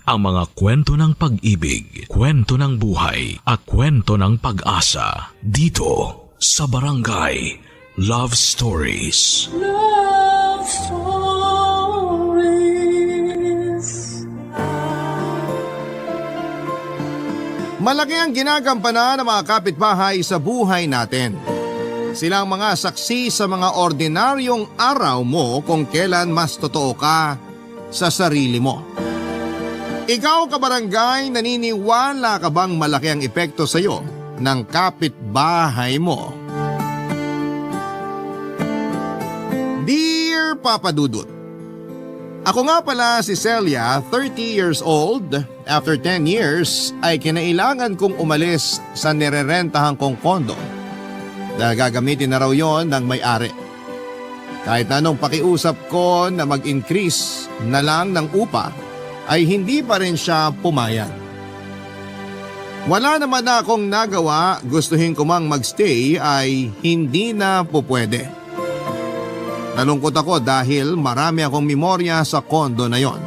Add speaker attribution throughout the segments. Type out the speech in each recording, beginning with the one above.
Speaker 1: ang mga kwento ng pag-ibig, kwento ng buhay at kwento ng pag-asa dito sa Barangay Love Stories.
Speaker 2: Love Stories.
Speaker 3: Malaki ang ginagampanan ng mga kapitbahay sa buhay natin. Sila ang mga saksi sa mga ordinaryong araw mo kung kailan mas totoo ka sa sarili mo. Ikaw, kabarangay, naniniwala ka bang malaki ang epekto sa iyo ng kapitbahay mo? Dear Papa Dudut, ako nga pala si Celia, 30 years old. After 10 years ay kinailangan kong umalis sa nirerentahan kong kondo dahil gagamitin na raw yon ng may-ari. Kahit na anong pakiusap ko na mag-increase na lang ng upa ay hindi pa rin siya pumayag. Wala naman na akong nagawa, gustuhin ko mang magstay ay hindi na pupwede. Nalungkot ako dahil marami akong memorya sa kondo na yon.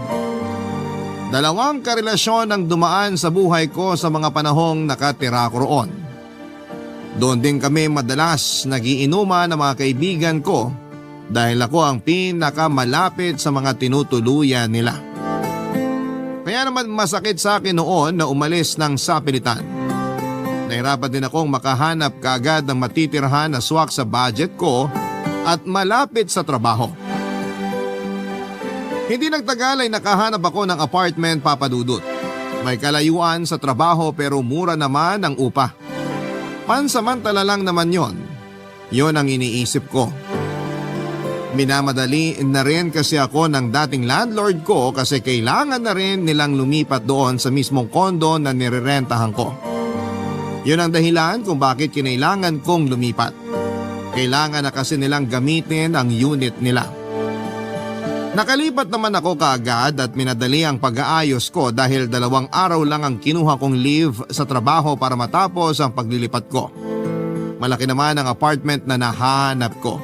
Speaker 3: 2 karelasyon ang dumaan sa buhay ko sa mga panahong nakatira ko roon. Doon din kami madalas nagiinuman ng mga kaibigan ko dahil ako ang pinakamalapit sa mga tinutuluyan nila. Kaya naman masakit sa akin noon na umalis ng sapilitan. Nahirapan din akong makahanap kaagad ng matitirhan na swak sa budget ko at malapit sa trabaho. Hindi nagtagal ay nakahanap ako ng apartment, Papa Dudut. May kalayuan sa trabaho pero mura naman ang upa. Pansamantala lang naman yon. Yon ang iniisip ko. Minamadali na rin kasi ako ng dating landlord ko kasi kailangan na rin nilang lumipat doon sa mismong kondo na nirerentahan ko. Yun ang dahilan kung bakit kinailangan kong lumipat. Kailangan na kasi nilang gamitin ang unit nila. Nakalipat naman ako kaagad at minadali ang pag-aayos ko dahil 2 araw lang ang kinuha kong leave sa trabaho para matapos ang paglilipat ko. Malaki naman ang apartment na nahanap ko.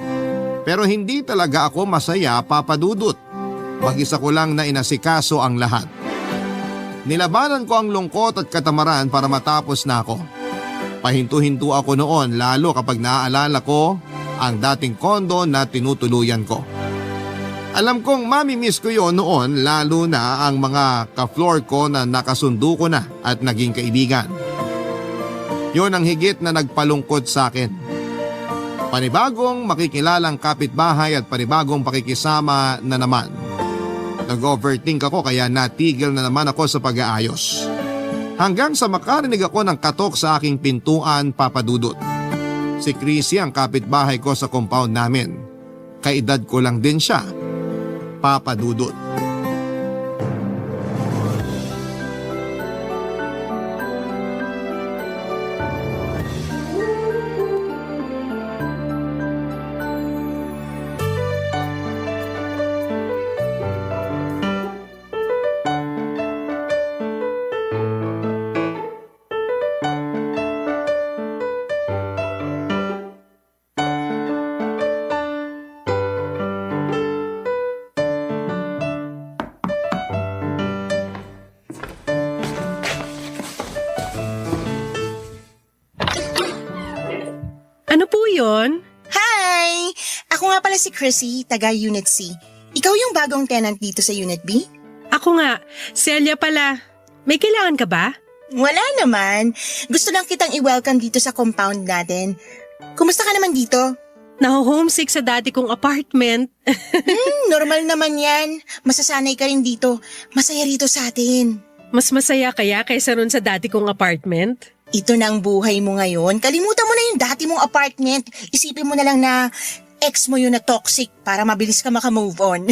Speaker 3: Pero hindi talaga ako masaya, Papa Dudut. Mag-isa ko lang na inasikaso ang lahat. Nilabanan ko ang lungkot at katamaran para matapos na ako. Pahinto-hinto ako noon lalo kapag naaalala ko ang dating kondo na tinutuluyan ko. Alam kong mamimiss ko yon noon lalo na ang mga ka-floor ko na nakasundo ko na at naging kaibigan. Yon ang higit na nagpalungkot sa akin. Panibagong makikilalang kapitbahay at panibagong pakikisama na naman. Nag-overthink ako kaya natigil na naman ako sa pag-aayos. Hanggang sa makarinig ako ng katok sa aking pintuan, Papa Dudut. Si Chrissy ang kapitbahay ko sa compound namin. Kaedad ko lang din siya, Papa Dudut.
Speaker 4: Ano po yun?
Speaker 5: Hi! Ako nga pala si Chrissy, taga Unit C. Ikaw yung bagong tenant dito sa Unit B?
Speaker 4: Ako nga, Celia pala. May kailangan ka ba?
Speaker 5: Wala naman. Gusto lang kitang i-welcome dito sa compound natin. Kumusta ka naman dito?
Speaker 4: Naho-homesick sa dati kong apartment.
Speaker 5: Normal naman yan. Masasanay ka rin dito. Masaya rito sa atin.
Speaker 4: Mas masaya kaya kaysa ron sa dati kong apartment?
Speaker 5: Ito na ang buhay mo ngayon. Kalimutan mo na yung dati mong apartment. Isipin mo na lang na ex mo yun na toxic para mabilis ka makamove on.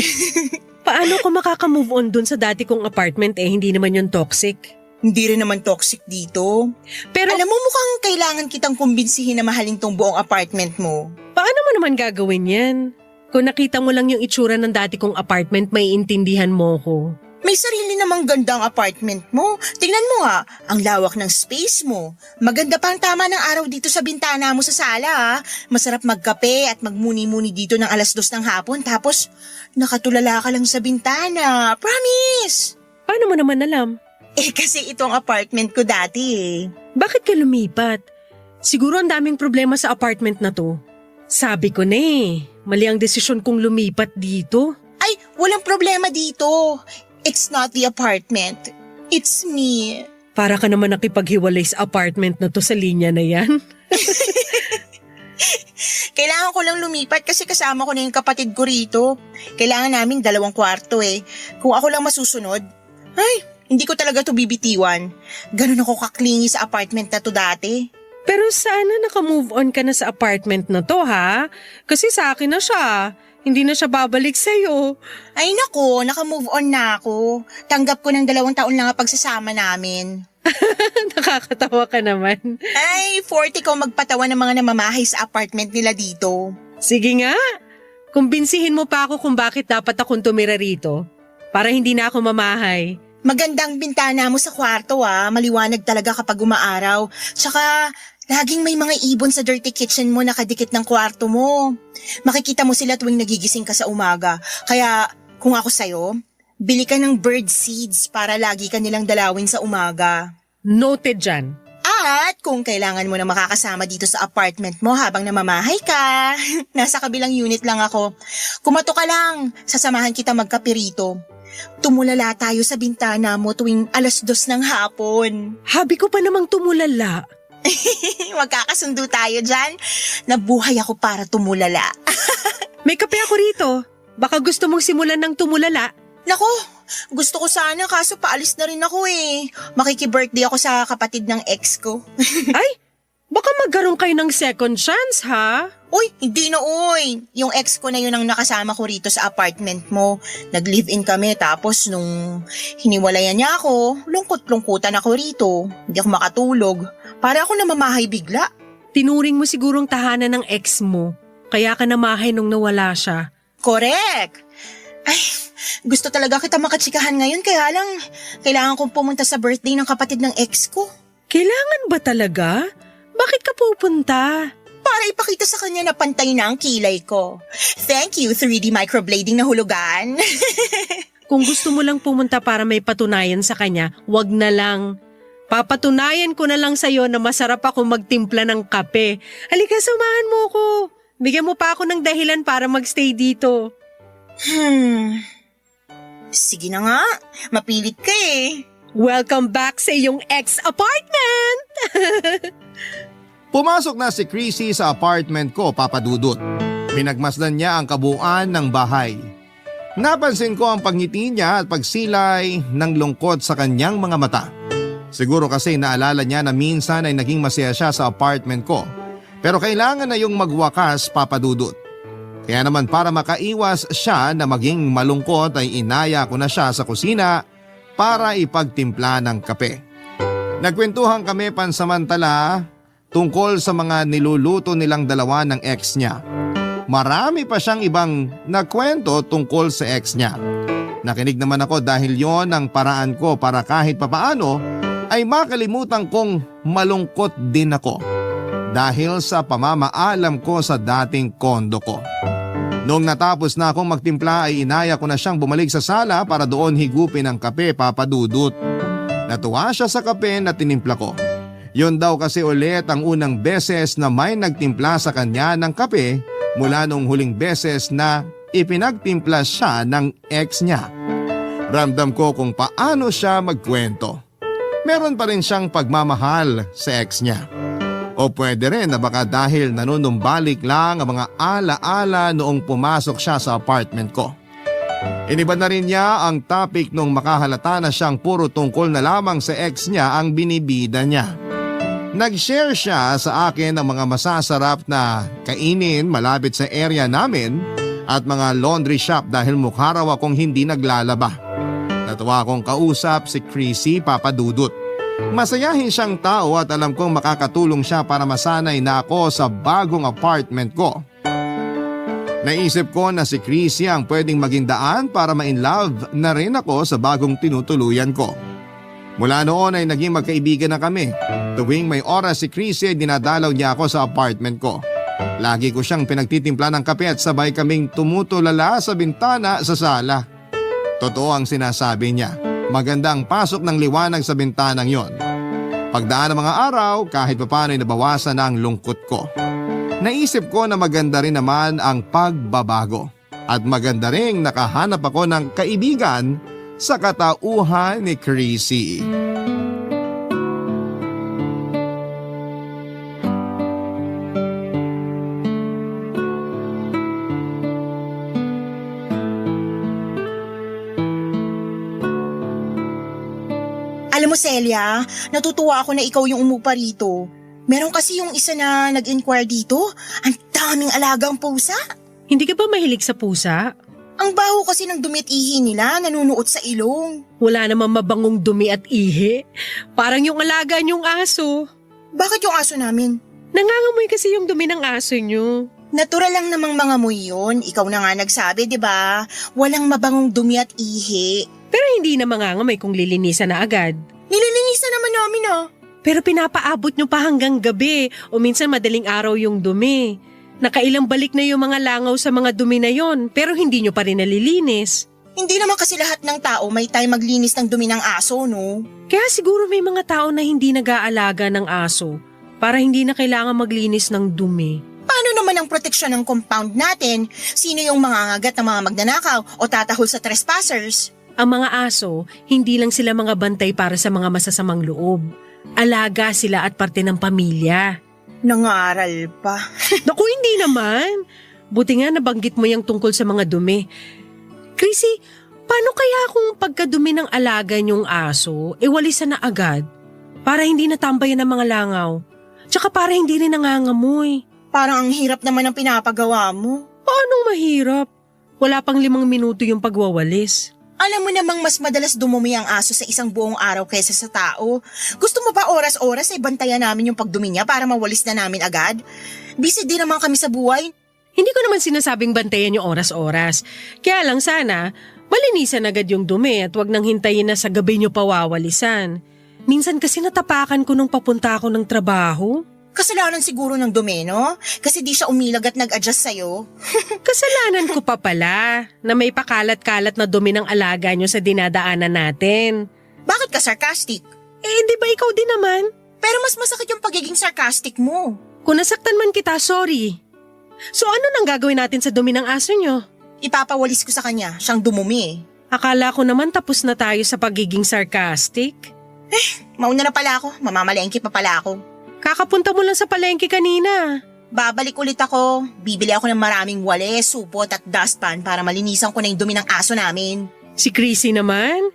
Speaker 4: Paano ko makaka-move on dun sa dati kong apartment hindi naman yung toxic?
Speaker 5: Hindi rin naman toxic dito.
Speaker 4: Pero
Speaker 5: Alam mo mukhang kailangan kitang kumbinsihin na mahalin tong buong apartment mo.
Speaker 4: paano mo naman gagawin yan? Kung nakita mo lang yung itsura ng dati kong apartment, may intindihan mo ko.
Speaker 5: May sarili namang gandang apartment mo. Tingnan mo nga, ang lawak ng space mo. Maganda pa ang tama ng araw dito sa bintana mo sa sala ha. Masarap magkape at magmuni-muni dito ng 2:00 ng hapon tapos nakatulala ka lang sa bintana. Promise!
Speaker 4: Paano mo naman alam?
Speaker 5: Kasi itong apartment ko dati eh.
Speaker 4: Bakit ka lumipat? Siguro ang daming problema sa apartment na to. Sabi ko na mali ang desisyon kong lumipat dito.
Speaker 5: Ay, walang problema dito. It's not the apartment. It's me.
Speaker 4: Para ka naman nakipaghiwalay sa apartment na to sa linya na yan.
Speaker 5: Kailangan ko lang lumipat kasi kasama ko na yung kapatid ko rito. Kailangan namin 2 kwarto eh. Kung ako lang masusunod, ay, hindi ko talaga to bibitiwan. Ganun ako kaklingi sa apartment na to dati.
Speaker 4: Pero sana naka-move on ka na sa apartment na to ha? Kasi sa akin na siya. Hindi na siya babalik sa'yo.
Speaker 5: Ay nako, naka-move on na ako. Tanggap ko ng 2 taon lang ang pagsasama namin.
Speaker 4: Nakakatawa ka naman.
Speaker 5: Ay, 40 ko magpatawa ng mga namamahay sa apartment nila dito.
Speaker 4: Sige nga, kumbinsihin mo pa ako kung bakit dapat akong tumira rito. Para hindi na ako mamahay.
Speaker 5: Magandang bintana mo sa kwarto maliwanag talaga kapag umaaraw. Tsaka, laging may mga ibon sa dirty kitchen mo nakadikit ng kwarto mo. Makikita mo sila tuwing nagigising ka sa umaga. Kaya, kung ako sa'yo, bili ka ng bird seeds para lagi ka nilang dalawin sa umaga.
Speaker 4: Noted dyan.
Speaker 5: At kung kailangan mo na makakasama dito sa apartment mo habang namamahay ka, nasa kabilang unit lang ako. Kumato ka lang, sasamahan kita magkape rito. Tumulala tayo sa bintana mo tuwing 2:00 ng hapon.
Speaker 4: Habi ko pa namang tumulala.
Speaker 5: Magkakasundo tayo dyan. Nabuhay ako para tumulala.
Speaker 4: May kape ako rito. Baka gusto mong simulan ng tumulala.
Speaker 5: Nako, gusto ko sana kaso paalis na rin ako eh. Makiki-birthday ako sa kapatid ng ex ko.
Speaker 4: Ay, baka magkaroon kayo ng second chance ha?
Speaker 5: Uy, hindi na uy. Yung ex ko na yun ang nakasama ko rito sa apartment mo. Nag-live-in kami tapos nung hiniwalayan niya ako, lungkot-lungkutan ako rito. Hindi ako makatulog. Para ako namamahay bigla.
Speaker 4: Tinuring mo sigurong tahanan ng ex mo. Kaya ka namahay nung nawala siya.
Speaker 5: Correct. Ay, gusto talaga kita makatsikahan ngayon kaya lang kailangan kong pumunta sa birthday ng kapatid ng ex ko.
Speaker 4: Kailangan ba talaga? Bakit ka pupunta?
Speaker 5: Para ipakita sa kanya na pantay na ang kilay ko. Thank you, 3D microblading na hulugan.
Speaker 4: Kung gusto mo lang pumunta para may patunayan sa kanya, wag na lang. Papatunayan ko na lang sa'yo na masarap ako magtimpla ng kape. Halika, samahan mo ko. Bigyan mo pa ako ng dahilan para magstay dito.
Speaker 5: Sige na nga, mapilit ka eh.
Speaker 4: Welcome back sa iyong ex-apartment!
Speaker 3: Pumasok na si Chrissy sa apartment ko, Papa Dudut. Pinagmasdan niya ang kabuuan ng bahay. Napansin ko ang pagngiti niya at pagsilay ng lungkot sa kanyang mga mata. Siguro kasi naalala niya na minsan ay naging masaya siya sa apartment ko. Pero kailangan na yung magwakas, Papa Dudut. Kaya naman para makaiwas siya na maging malungkot ay inaya ko na siya sa kusina para ipagtimpla ng kape. Nagkwentuhan kami pansamantala tungkol sa mga niluluto nilang dalawa ng ex niya. Marami pa siyang ibang nakwento tungkol sa ex niya. Nakinig naman ako dahil yon ang paraan ko para kahit papaano ay makalimutan kong malungkot din ako dahil sa pamamaalam ko sa dating kondo ko. Noong natapos na akong magtimpla ay inaya ko na siyang bumalik sa sala para doon higupin ang kape, Papa Dudut. Natuwa siya sa kape na tinimpla ko. Yun daw kasi ulit ang unang beses na may nagtimpla sa kanya ng kape mula nung huling beses na ipinagtimpla siya ng ex niya. Ramdam ko kung paano siya magkwento. Meron pa rin siyang pagmamahal sa ex niya. O pwede rin na baka dahil nanunumbalik lang ang mga ala-ala noong pumasok siya sa apartment ko. Iniba na rin niya ang topic nung makahalata na siyang puro tungkol na lamang sa ex niya ang binibida niya. Nag-share siya sa akin ng mga masasarap na kainin malapit sa area namin at mga laundry shop dahil mukha raw akong hindi naglalaba. Natuwa akong kausap si Chrissy, Papa Dudut. Masayahin siyang tao at alam kong makakatulong siya para masanay na ako sa bagong apartment ko. Naisip ko na si Chrissy ang pwedeng maging daan para ma-inlove na rin ako sa bagong tinutuluyan ko. Mula noon ay naging magkaibigan na kami. Tuwing may oras si Chrissy ay dinadalaw niya ako sa apartment ko. Lagi ko siyang pinagtitimpla ng kape at sabay kaming tumutulala sa bintana sa sala. Totoo ang sinasabi niya. Maganda ang pasok ng liwanag sa bintanang yon. Pagdaan ng mga araw, kahit papaano ay nabawasan na ang lungkot ko. Naisip ko na maganda rin naman ang pagbabago. At maganda rin nakahanap ako ng kaibigan sa katauhan ni Chrissy.
Speaker 5: Alam mo, Celia, natutuwa ako na ikaw yung umupa rito. Meron kasi yung isa na nag-inquire dito. Ang daming alagang pusa.
Speaker 4: Hindi ka ba mahilig sa pusa?
Speaker 5: Ang baho kasi ng dumi at ihi nila, nanunuot sa ilong.
Speaker 4: Wala namang mabangong dumi at ihi. Parang yung alaga niyong aso.
Speaker 5: Bakit yung aso namin?
Speaker 4: Nangangamoy kasi yung dumi ng aso niyo.
Speaker 5: Natural lang namang mga moy yun. Ikaw na nga nagsabi, di ba? Walang mabangong dumi at ihi.
Speaker 4: Pero hindi na mangangamoy kung lilinisan na agad.
Speaker 5: Nililinisan naman namin ah.
Speaker 4: Pero pinapaabot nyo pa hanggang gabi o minsan madaling araw yung dumi. Nakailang balik na yung mga langaw sa mga dumi na yon pero hindi nyo pa rin nalilinis.
Speaker 5: Hindi naman kasi lahat ng tao may time maglinis ng dumi ng aso, no?
Speaker 4: Kaya siguro may mga tao na hindi nag-aalaga ng aso para hindi na kailangan maglinis ng dumi.
Speaker 5: Paano naman ang proteksyon ng compound natin? Sino yung mangangagat ng mga magnanakaw o tatahol sa trespassers?
Speaker 4: Ang mga aso, hindi lang sila mga bantay para sa mga masasamang loob. Alaga sila at parte ng pamilya.
Speaker 5: Nangaral pa.
Speaker 4: Naku, hindi naman. Buti nga nabanggit mo yung tungkol sa mga dumi. Chrissy, paano kaya kung pagkadumi ng alaga niyong aso, walisan na agad? Para hindi natambayan ng mga langaw. Tsaka para hindi rin nangangamoy.
Speaker 5: Parang ang hirap naman ang pinapagawa mo.
Speaker 4: Paanong mahirap? Wala pang 5 minuto yung pagwawalis.
Speaker 5: Alam mo namang mas madalas dumumi ang aso sa isang buong araw kaysa sa tao. Gusto mo ba oras-oras ay bantayan namin yung pagdumi niya para mawalis na namin agad? Busy din naman kami sa buhay.
Speaker 4: Hindi ko naman sinasabing bantayan yung oras-oras. Kaya lang sana, malinisan agad yung dumi at wag nang hintayin na sa gabi nyo pawawalisan. Minsan kasi natapakan ko nung papunta ako ng trabaho.
Speaker 5: Kasalanan siguro ng dumi, no? Kasi di siya umilag at nag-adjust sa'yo.
Speaker 4: Kasalanan ko pa pala na may pakalat-kalat na dumi ng alaga nyo sa dinadaanan natin.
Speaker 5: Bakit ka sarcastic?
Speaker 4: Di ba ikaw din naman?
Speaker 5: Pero mas masakit yung pagiging sarcastic mo.
Speaker 4: Kung nasaktan man kita, sorry. So ano nang gagawin natin sa dumi ng aso nyo?
Speaker 5: Ipapawalis ko sa kanya, siyang dumumi.
Speaker 4: Akala ko naman tapos na tayo sa pagiging sarcastic.
Speaker 5: Mauna na pala ako, mamamalengke pa pala ako.
Speaker 4: Kakapunta mo lang sa palengke kanina.
Speaker 5: Babalik ulit ako. Bibili ako ng maraming wale, supot at dustpan para malinisan ko na yung dumi ng aso namin.
Speaker 4: Si Chrissy naman?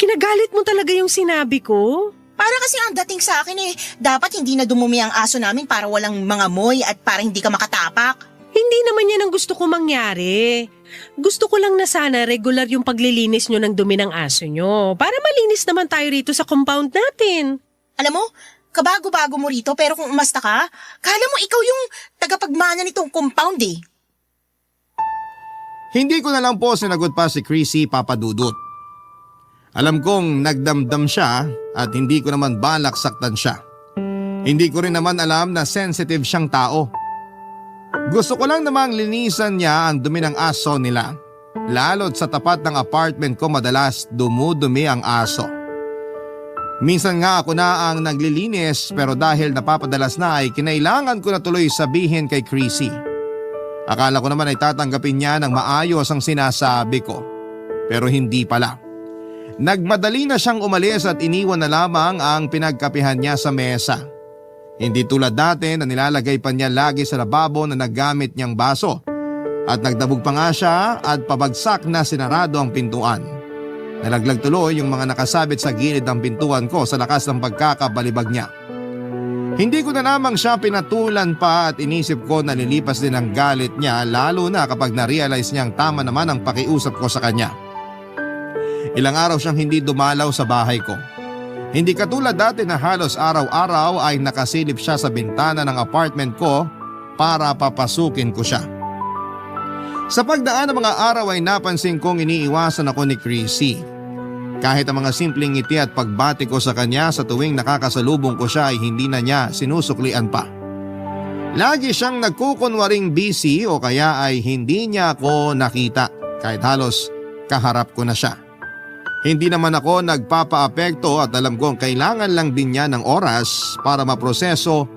Speaker 4: Kinagalit mo talaga yung sinabi ko?
Speaker 5: Para kasi ang dating sa akin dapat hindi na dumumi ang aso namin para walang mga moy at para hindi ka makatapak.
Speaker 4: Hindi naman yan ang gusto ko mangyari. Gusto ko lang na sana regular yung paglilinis nyo ng dumi ng aso nyo para malinis naman tayo rito sa compound natin.
Speaker 5: Alam mo, kabago-bago mo rito pero kung umasta ka, kala mo ikaw yung tagapagmana nitong compound eh.
Speaker 3: Hindi ko na lang po sinagot pa si Chrissy papadudot. Alam kong nagdamdam siya at hindi ko naman balak saktan siya. Hindi ko rin naman alam na sensitive siyang tao. Gusto ko lang namang linisan niya ang dumi ng aso nila. Lalo't sa tapat ng apartment ko madalas dumudumi ang aso. Minsan nga ako na ang naglilinis pero dahil napapadalas na ay kinailangan ko na tuloy sabihin kay Chrissy. Akala ko naman ay tatanggapin niya ng maayos ang sinasabi ko. Pero hindi pala. Nagmadali na siyang umalis at iniwan na lamang ang pinagkapihan niya sa mesa. Hindi tulad dati na nilalagay pa niya lagi sa lababo na nagamit niyang baso. At nagdabog pa nga siya at pabagsak na sinarado ang pintuan. Nalaglag tuloy yung mga nakasabit sa gilid ng pintuan ko sa lakas ng pagkakabalibag niya. Hindi ko na lamang siya pinatulan pa at inisip ko na lilipas din ang galit niya lalo na kapag na-realize niyang tama naman ang pakiusap ko sa kanya. Ilang araw siyang hindi dumalaw sa bahay ko. Hindi katulad dati na halos araw-araw ay nakasilip siya sa bintana ng apartment ko para papasukin ko siya. Sa pagdaan ng mga araw ay napansin kong iniiwasan ako ni Chrissy. Kahit ang mga simpleng ngiti at pagbati ko sa kanya sa tuwing nakakasalubong ko siya ay hindi na niya sinusuklian pa. Lagi siyang nagkukunwaring busy o kaya ay hindi niya ako nakita kahit halos kaharap ko na siya. Hindi naman ako nagpapaapekto at alam kong kailangan lang din niya ng oras para maproseso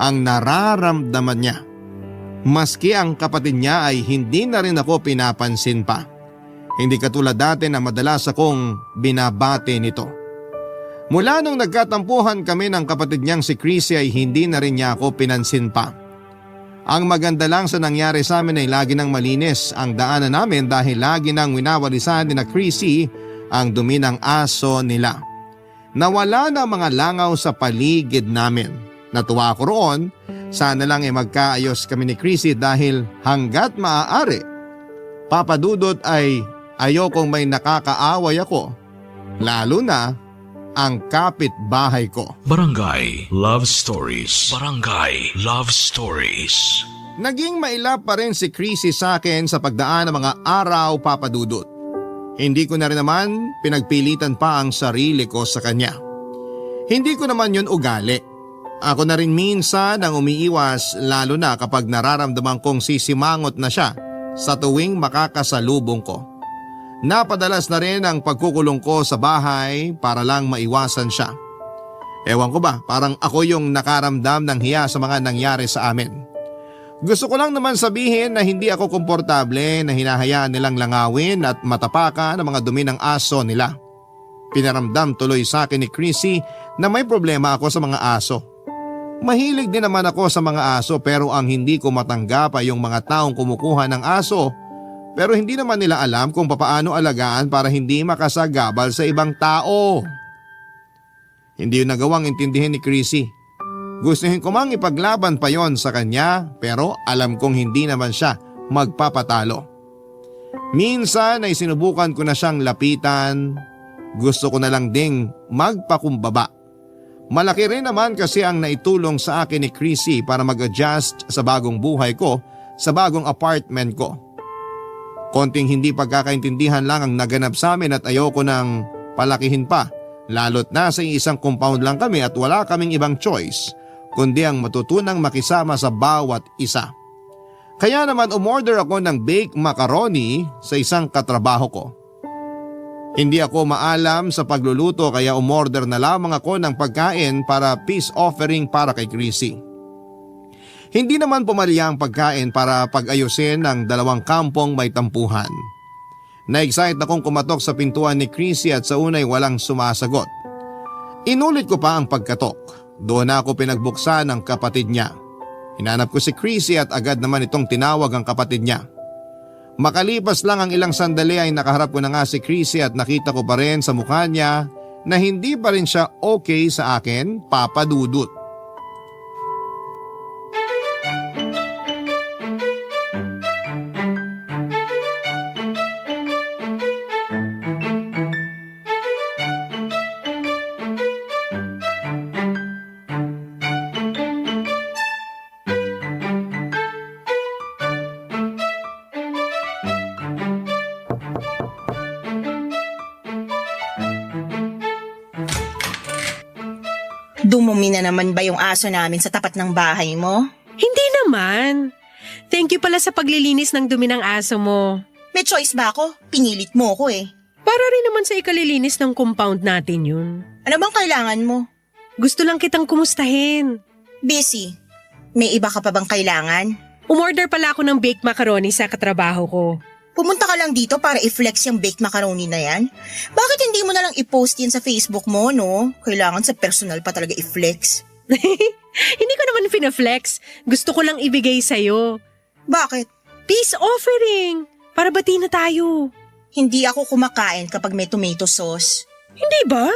Speaker 3: ang nararamdaman niya. Maski ang kapatid niya ay hindi na rin ako pinapansin pa. Hindi katulad dati na madalas akong binabate nito. Mula nung nagkatampuhan kami ng kapatid niyang si Chrissy ay hindi na rin niya ako pinansin pa. Ang maganda lang sa nangyari sa amin ay lagi nang malinis ang daanan namin dahil lagi nang winawalisan ni na Chrissy ang dumi ng aso nila. Nawala na mga langaw sa paligid namin. Natuwa ako roon, sana lang magkaayos kami ni Chrissy dahil hanggat maaari. Papadudot ay ayokong may nakakaaway ako, lalo na ang kapitbahay ko.
Speaker 1: Barangay Love Stories. Barangay Love Stories.
Speaker 3: Naging mailap pa rin si Chrissy sa akin sa pagdaan ng mga araw, Papadudot. Hindi ko na rin naman pinagpilitan pa ang sarili ko sa kanya. Hindi ko naman yun ugali. Ako na rin minsan ang umiiwas lalo na kapag nararamdaman kong sisimangot na siya sa tuwing makakasalubong ko. Napadalas na rin ang pagkukulong ko sa bahay para lang maiwasan siya. Ewan ko ba, parang ako yung nakaramdam ng hiya sa mga nangyari sa amin. Gusto ko lang naman sabihin na hindi ako komportable na hinahayaan nilang langawin at matapakan ang mga dumi ng aso nila. Pinaramdam tuloy sa akin ni Chrissy na may problema ako sa mga aso. Mahilig din naman ako sa mga aso pero ang hindi ko matanggap ay yung mga taong kumukuha ng aso pero hindi naman nila alam kung papaano alagaan para hindi makasagabal sa ibang tao. Hindi yun nagawang intindihin ni Chrissy. Gustuhin ko mang ipaglaban pa yon sa kanya pero alam kong hindi naman siya magpapatalo. Minsan ay sinubukan ko na siyang lapitan. Gusto ko na lang ding magpakumbaba. Malaki rin naman kasi ang naitulong sa akin ni Chrissy para mag-adjust sa bagong buhay ko sa bagong apartment ko. Konting hindi pagkakaintindihan lang ang naganap sa amin at ayoko nang palakihin pa. Lalo't nasa isang compound lang kami at wala kaming ibang choice kundi ang matutunang makisama sa bawat isa. Kaya naman umorder ako ng baked macaroni sa isang katrabaho ko. Hindi ako maalam sa pagluluto kaya umorder na lamang ako ng pagkain para peace offering para kay Chrissy. Hindi naman pumalya ang pagkain para pag-ayusin ng dalawang kampong may tampuhan. Na-excite akong kumatok sa pintuan ni Chrissy at sa unay walang sumasagot. Inulit ko pa ang pagkatok. Doon na ako pinagbuksan ng kapatid niya. Hinanap ko si Chrissy at agad naman itong tinawag ang kapatid niya. Makalipas lang ang ilang sandali ay nakaharap ko na nga si Chrissy at nakita ko pa rin sa mukha niya na hindi pa rin siya okay sa akin, Papadudot.
Speaker 5: Dumumi na naman ba yung aso namin sa tapat ng bahay mo?
Speaker 4: Hindi naman. Thank you pala sa paglilinis ng dumi ng aso mo.
Speaker 5: May choice ba ako? Pinilit mo ko eh.
Speaker 4: Para rin naman sa ikalilinis ng compound natin yun.
Speaker 5: Ano bang kailangan mo?
Speaker 4: Gusto lang kitang kumustahin.
Speaker 5: Busy. May iba ka pa bang kailangan?
Speaker 4: Umorder pala ako ng baked macaroni sa katrabaho ko.
Speaker 5: Pumunta ka lang dito para i-flex yung baked macaroni na yan? Bakit hindi mo na lang i-post yan sa Facebook mo, no? Kailangan sa personal pa talaga i-flex.
Speaker 4: Hindi ko naman pinaflex. Gusto ko lang ibigay sa'yo.
Speaker 5: Bakit?
Speaker 4: Peace offering. Para bati na tayo.
Speaker 5: Hindi ako kumakain kapag may tomato sauce.
Speaker 4: Hindi ba?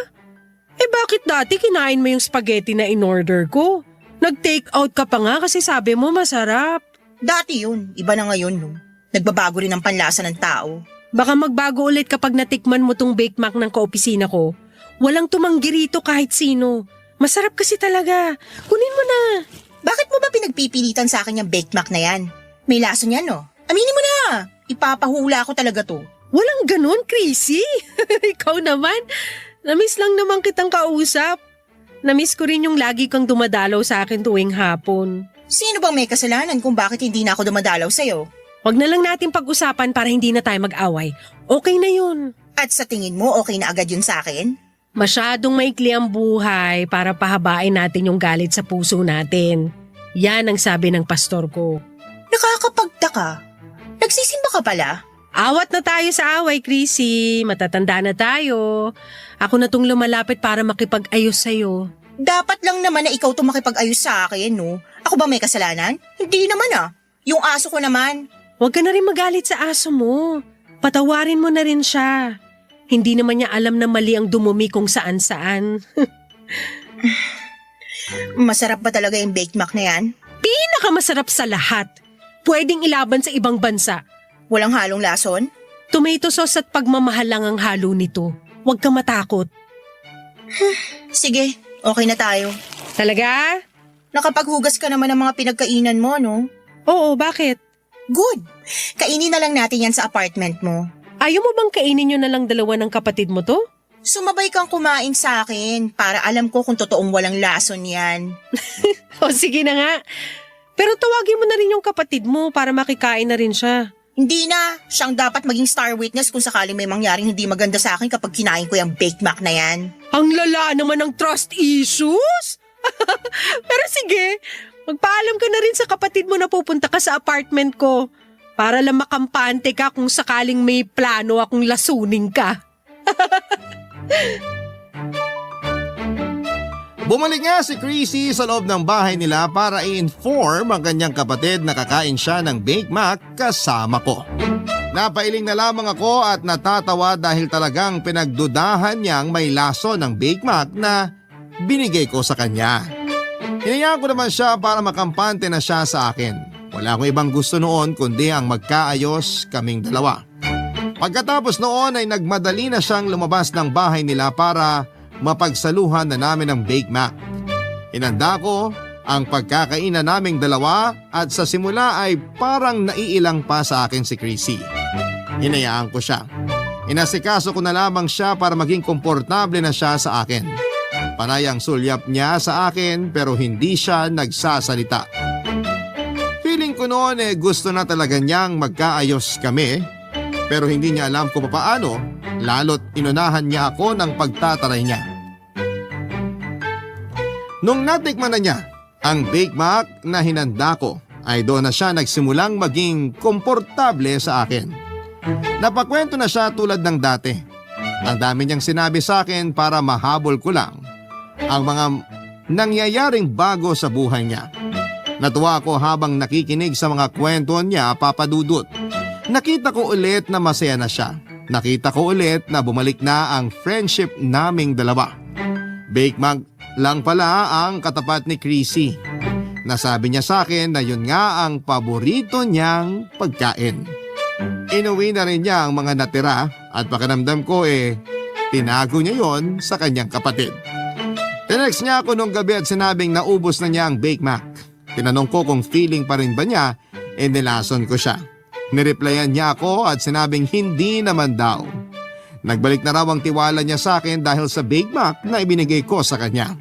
Speaker 4: Eh bakit dati kinain mo yung spaghetti na in-order ko? Nag-take out ka pa nga kasi sabi mo masarap.
Speaker 5: Dati yun, iba na ngayon, no? Nagbabago rin ang panlasa ng tao.
Speaker 4: Baka magbago ulit kapag natikman mo tong Baked Mac ng kaopisina ko. Walang tumanggi rito kahit sino. Masarap kasi talaga. Kunin mo na.
Speaker 5: Bakit mo ba pinagpipilitan sa akin yung Baked Mac na yan? May laso niyan, no? Aminin mo na. Ipapahula ko talaga to.
Speaker 4: Walang ganun, Chrissy. Ikaw naman. Namiss lang naman kitang kausap. Namiss ko rin yung lagi kang dumadalaw sa akin tuwing hapon.
Speaker 5: Sino bang may kasalanan kung bakit hindi na ako dumadalaw sa'yo?
Speaker 4: Wag na lang natin pag-usapan para hindi na tayo mag-away. Okay na yun.
Speaker 5: At sa tingin mo, okay na agad yun sa akin?
Speaker 4: Masyadong maikli ang buhay para pahabain natin yung galit sa puso natin. Yan ang sabi ng pastor ko.
Speaker 5: Nakakapagtaka. Nagsisimba ka pala?
Speaker 4: Awat na tayo sa away, Chrissy. Matatanda na tayo. Ako na tong lumalapit para makipag-ayos sa'yo.
Speaker 5: Dapat lang naman na ikaw makipag-ayos sa akin, no? Ako ba may kasalanan? Hindi naman ah. Yung aso ko naman.
Speaker 4: Huwag ka na rin magalit sa aso mo. Patawarin mo na rin siya. Hindi naman niya alam na mali ang dumumi kung saan-saan.
Speaker 5: Masarap ba talaga yung baked mac na yan?
Speaker 4: Pinakamasarap sa lahat. Pwedeng ilaban sa ibang bansa.
Speaker 5: Walang halong lason?
Speaker 4: Tomato sauce at pagmamahal lang ang halo nito. Huwag ka matakot.
Speaker 5: Sige, okay na tayo.
Speaker 4: Talaga?
Speaker 5: Nakapaghugas ka naman ng mga pinagkainan mo, no?
Speaker 4: Oo, bakit?
Speaker 5: Good. Kainin na lang natin yan sa apartment mo.
Speaker 4: Ayaw mo bang kainin nyo na lang dalawa ng kapatid mo to?
Speaker 5: Sumabay kang kumain sa akin para alam ko kung totoong walang lason yan.
Speaker 4: O sige na nga. Pero tawagin mo na rin yung kapatid mo para makikain na rin siya.
Speaker 5: Hindi na. Siyang dapat maging star witness kung sakaling may mangyaring hindi maganda sa akin kapag kinain ko yung baked mac na yan.
Speaker 4: Ang lala naman ng trust issues? Pero sige, magpaalam ka na rin sa kapatid mo na pupunta ka sa apartment ko para lang makampante ka kung sakaling may plano akong lasunin ka.
Speaker 3: Bumalik nga si Chrissy sa loob ng bahay nila para i-inform ang kanyang kapatid na kakain siya ng baked mac kasama ko. Napailing na lamang ako at natatawa dahil talagang pinagdudahan niyang may laso ng baked mac na binigay ko sa kanya. Hinayaan ko naman siya para makampante na siya sa akin. Wala akong ibang gusto noon kundi ang magkaayos kaming dalawa. Pagkatapos noon ay nagmadali na siyang lumabas ng bahay nila para mapagsaluhan na namin ng baked mac. Inanda ko ang pagkakainan naming dalawa at sa simula ay parang naiilang pa sa akin si Chrissy. Hinayaan ko siya. Inasikaso ko na lamang siya para maging komportable na siya sa akin. Panay ang sulyap niya sa akin pero hindi siya nagsasalita. Feeling ko noon gusto na talaga niyang magkaayos kami pero hindi niya alam kung paano lalo't inunahan niya ako ng pagtataray niya. Nung natikman na niya ang baked mac na hinanda ko ay doon na siya nagsimulang maging komportable sa akin. Napakwento na siya tulad ng dati. Ang dami niyang sinabi sa akin para mahabol ko lang ang mga nangyayaring bago sa buhay niya. Natuwa ako habang nakikinig sa mga kwento niya, Papa Dudut. Nakita ko ulit na masaya na siya. Nakita ko ulit na bumalik na ang friendship naming dalawa. Baked mac lang pala ang katapat ni Chrissy. Nasabi niya sa akin na yun nga ang paborito niyang pagkain. Inuwi na rin niya ang mga natira at pakiramdam ko tinago niya yon sa kanyang kapatid. Tinext niya ako nung gabi at sinabing naubos na niya ang baked mac. Tinanong ko kung feeling pa rin ba niya, nilason ko siya. Nireplyan niya ako at sinabing hindi naman daw. Nagbalik na raw ang tiwala niya sa akin dahil sa baked mac na ibinigay ko sa kanya.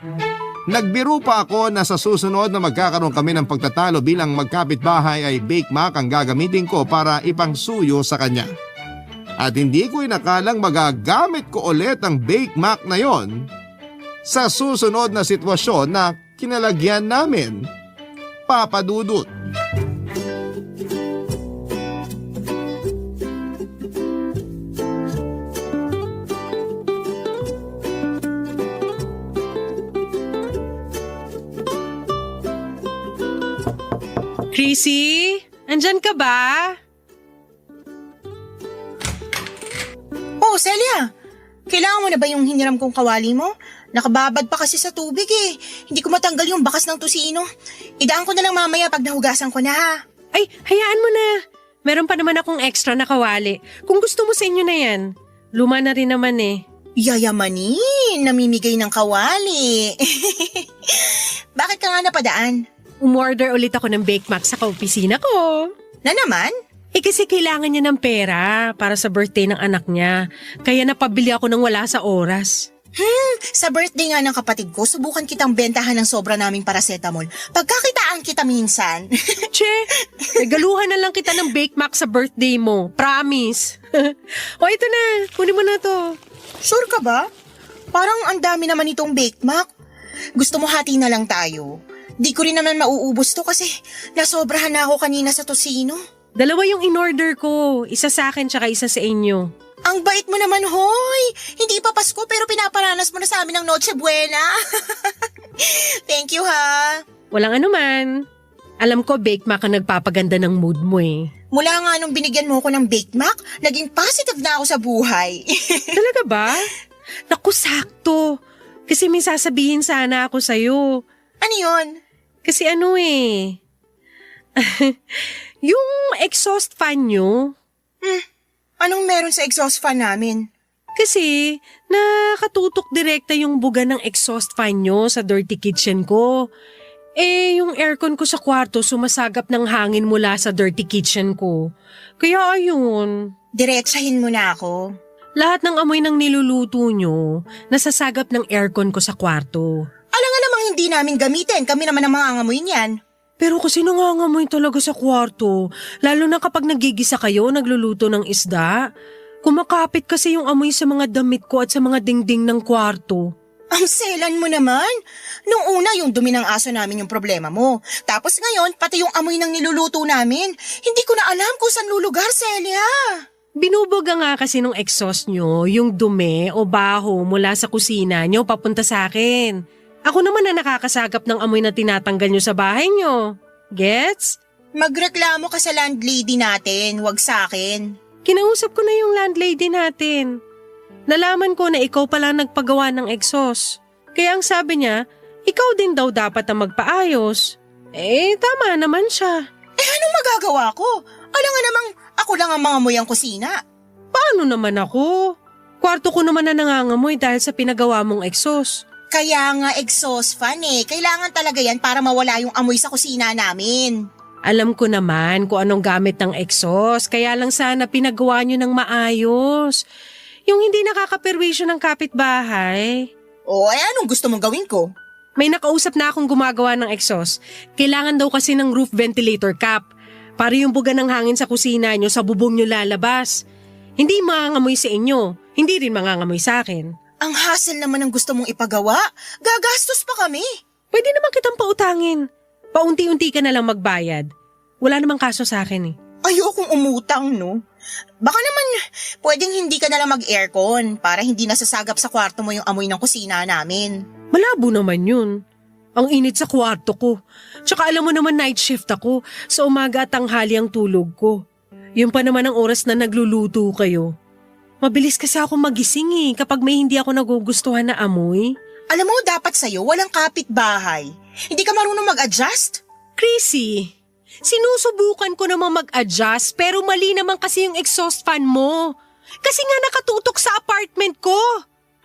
Speaker 3: Nagbiro pa ako na sa susunod na magkakaroon kami ng pagtatalo bilang magkapitbahay ay baked mac ang gagamitin ko para ipangsuyo sa kanya. At hindi ko inakalang magagamit ko ulit ang baked mac na yon sa susunod na sitwasyon na kinalagyan namin, Papa Dudut.
Speaker 4: Chrissy, andyan ka ba?
Speaker 5: Oh, Celia! Kailangan mo na ba yung hiniram kong kawali mo? Nakababad pa kasi sa tubig Hindi ko matanggal yung bakas ng tusino. Idaan ko na lang mamaya pag nahugasan ko na ha.
Speaker 4: Ay, hayaan mo na. Meron pa naman akong extra na kawali. Kung gusto mo sa inyo na yan. Luma na rin naman
Speaker 5: Yayamanin, namimigay ng kawali. Bakit ka nga napadaan?
Speaker 4: Umorder ulit ako ng baked mac sa kaopisina ko.
Speaker 5: Na naman?
Speaker 4: Kasi kailangan niya ng pera para sa birthday ng anak niya. Kaya napabili ako ng wala sa oras.
Speaker 5: Sa birthday nga ng kapatid ko, subukan kitang bentahan ng sobra naming paracetamol. Pagkakitaan naman kita minsan.
Speaker 4: Che, regaluhan na lang kita ng Bake Mac sa birthday mo. Promise. O ito na, kunin mo na to.
Speaker 5: Sure ka ba? Parang ang dami naman itong Bake Mac. Gusto mo hati na lang tayo? Di ko rin naman mauubos to kasi nasobrahan na ako kanina sa tosino.
Speaker 4: Dalawa yung in-order ko. Isa sa akin tsaka isa sa inyo.
Speaker 5: Ang bait mo naman, hoy! Hindi pa Pasko pero pinaparanas mo na sa amin ng Noche Buena. Thank you, ha?
Speaker 4: Walang anuman. Alam ko, Bake Mac ang nagpapaganda ng mood mo eh.
Speaker 5: Mula nga nung binigyan mo ko ng Bake Mac, naging positive na ako sa buhay.
Speaker 4: Talaga ba? Naku, sakto. Kasi may sasabihin sana ako sa'yo.
Speaker 5: Ano yun?
Speaker 4: Kasi ano eh. Yung exhaust fan nyo.
Speaker 5: Anong meron sa exhaust fan namin?
Speaker 4: Kasi nakatutok direkta yung buga ng exhaust fan nyo sa dirty kitchen ko. Eh, yung aircon ko sa kwarto sumasagap ng hangin mula sa dirty kitchen ko. Kaya ayun.
Speaker 5: Diretsahin mo na ako.
Speaker 4: Lahat ng amoy ng niluluto nyo, nasasagap ng aircon ko sa kwarto.
Speaker 5: Alam nga namang hindi namin gamitin. Kami naman ang mga angamoy niyan.
Speaker 4: Pero kasi nangangamoy talaga sa kwarto, lalo na kapag nagigisa kayo, nagluluto ng isda. Kumakapit kasi yung amoy sa mga damit ko at sa mga dingding ng kwarto.
Speaker 5: Ang selan mo naman. Nung una yung dumi ng aso namin yung problema mo. Tapos ngayon, pati yung amoy ng niluluto namin. Hindi ko na alam kung saan lulugar, Celia.
Speaker 4: Binubuga nga kasi nung exhaust nyo, yung dumi o baho mula sa kusina nyo papunta sa akin. Ako naman na nakakasagap ng amoy na tinatanggal nyo sa bahay nyo. Gets?
Speaker 5: Magreklamo ka sa landlady natin, wag sa akin.
Speaker 4: Kinausap ko na yung landlady natin. Nalaman ko na ikaw pala nagpagawa ng exhaust. Kaya ang sabi niya, ikaw din daw dapat ang magpaayos. Eh, tama naman siya.
Speaker 5: Eh anong magagawa ko? Alam nga namang ako lang ang mangamoy ang kusina.
Speaker 4: Paano naman ako? Kwarto ko naman na nangangamoy dahil sa pinagawa mong exhaust.
Speaker 5: Kaya nga exhaust fan eh. Kailangan talaga yan para mawala yung amoy sa kusina namin.
Speaker 4: Alam ko naman kung anong gamit ng exhaust, kaya lang sana pinagawa nyo ng maayos. Yung hindi nakakaperwisyo ng kapitbahay.
Speaker 5: O eh anong gusto mong gawin ko?
Speaker 4: May nakausap na akong gumagawa ng exhaust. Kailangan daw kasi ng roof ventilator cap. Para yung buga ng hangin sa kusina nyo sa bubong nyo lalabas. Hindi mangangamoy sa inyo, hindi rin mangangamoy sa akin.
Speaker 5: Ang hassle naman ng gusto mong ipagawa. Gagastos pa kami.
Speaker 4: Pwede naman kitang pautangin. Paunti-unti ka na lang magbayad. Wala namang kaso sa akin eh.
Speaker 5: Ayokong umutang, no? Baka naman pwedeng hindi ka na lang mag-aircon para hindi nasasagap sa kwarto mo yung amoy ng kusina namin.
Speaker 4: Malabo naman yun. Ang init sa kwarto ko. Tsaka alam mo naman night shift ako. Sa umaga at tanghali ang tulog ko. Yun pa naman ang oras na nagluluto kayo. Mabilis kasi ako magising eh kapag may hindi ako nagugustuhan na amoy.
Speaker 5: Alam mo, dapat sa'yo walang kapitbahay. Hindi ka marunong mag-adjust?
Speaker 4: Chrissy, sinusubukan ko namang mag-adjust pero mali naman kasi yung exhaust fan mo. Kasi nga nakatutok sa apartment ko.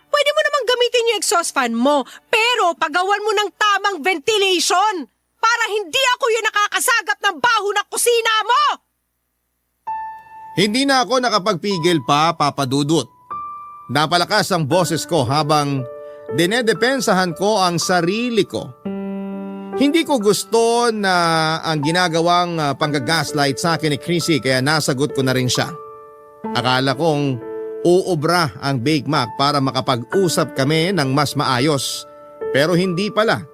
Speaker 4: Pwede mo namang gamitin yung exhaust fan mo pero pagawan mo ng tamang ventilation para hindi ako yung nakakasagap ng baho ng kusina mo.
Speaker 3: Hindi na ako nakapagpigil pa, Papa Dudut. Napalakas ang boses ko habang dinedepensahan ko ang sarili ko. Hindi ko gusto na ang ginagawang panggagaslight sa akin ni Chrissy kaya nasagot ko na rin siya. Akala kong uubra ang Bake Mac para makapag-usap kami ng mas maayos. Pero hindi pala.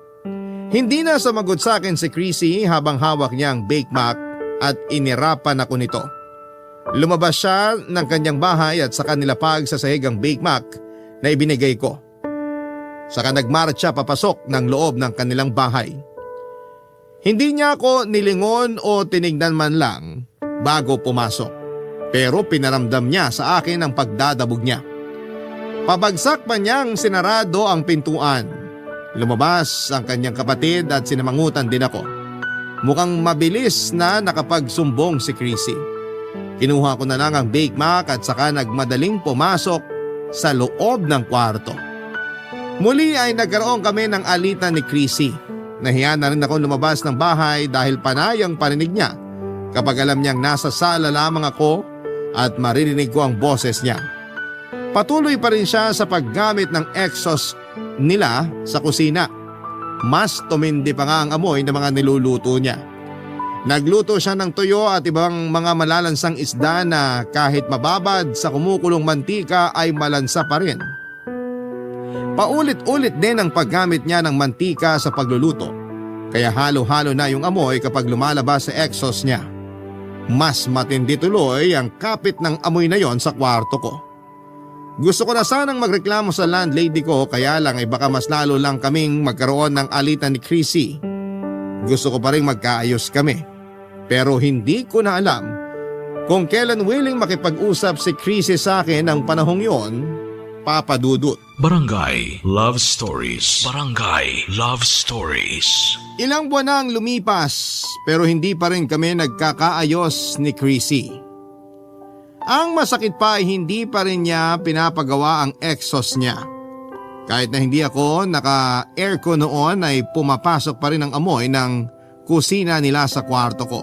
Speaker 3: Hindi na sumagot sa akin si Chrissy habang hawak niya ang Bake Mac at inirapan ako nito. Lumabas siya ng kanyang bahay at saka nilapag sa sahig ang Bake Mac na ibinigay ko. Saka nagmarcha papasok ng loob ng kanilang bahay. Hindi niya ako nilingon o tinignan man lang bago pumasok. Pero pinaramdam niya sa akin ang pagdadabog niya. Pabagsak pa niyang sinarado ang pintuan. Lumabas ang kanyang kapatid at sinamangutan din ako. Mukhang mabilis na nakapagsumbong si Chrissy. Kinuha ko na lang ang Bake Mac at saka nagmadaling pumasok sa loob ng kwarto. Muli ay nagkaroon kami ng alitan ni Chrissy. Nahiya na rin ako lumabas ng bahay dahil panay ang parinig niya kapag alam niyang nasa sala lamang ako at maririnig ko ang boses niya. Patuloy pa rin siya sa paggamit ng exhaust nila sa kusina. Mas tumindi pa nga ang amoy ng mga niluluto niya. Nagluto siya ng tuyo at ibang mga malalansang isda na kahit mababad sa kumukulong mantika ay malansa pa rin. Paulit-ulit din ang paggamit niya ng mantika sa pagluluto, kaya halo-halo na yung amoy kapag lumalabas sa exhaust niya. Mas matindi tuloy ang kapit ng amoy na yon sa kwarto ko. Gusto ko na sanang magreklamo sa landlady ko, kaya lang ay baka mas lalo lang kaming magkaroon ng alitan ni Chrissy. Gusto ko pa rin magkaayos kami. Pero hindi ko na alam kung kailan willing makipag-usap si Chrissy sa akin ng panahong yon, Papa Dudut.
Speaker 1: Barangay Love Stories. Barangay Love Stories.
Speaker 3: Ilang buwan na ang lumipas pero hindi pa rin kami nagkakaayos ni Chrissy. Ang masakit pa ay hindi pa rin niya pinapagawa ang exhaust niya. Kahit na hindi ako naka-aircon noon ay pumapasok pa rin ang amoy ng kusina nila sa kwarto ko.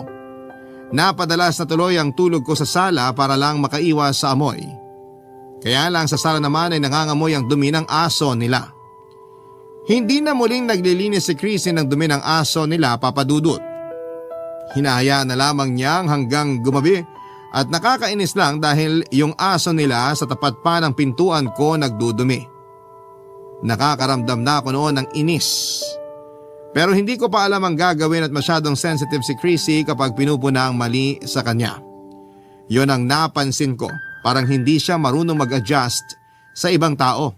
Speaker 3: Napadalas na tuloy ang tulog ko sa sala para lang makaiwas sa amoy. Kaya lang sa sala naman ay nangangamoy ang dumi ng aso nila. Hindi na muling naglilinis si Chrissy ng dumi ng aso nila, Papa Dudut. Hinahayaan na lamang niyang hanggang gumabi at nakakainis lang dahil yung aso nila sa tapat pa ng pintuan ko nagdudumi. Nakakaramdam na ako noon ng inis. Pero hindi ko pa alam ang gagawin at masyadong sensitive si Chrissy kapag pinupuna ang mali sa kanya. Yon ang napansin ko, parang hindi siya marunong mag-adjust sa ibang tao.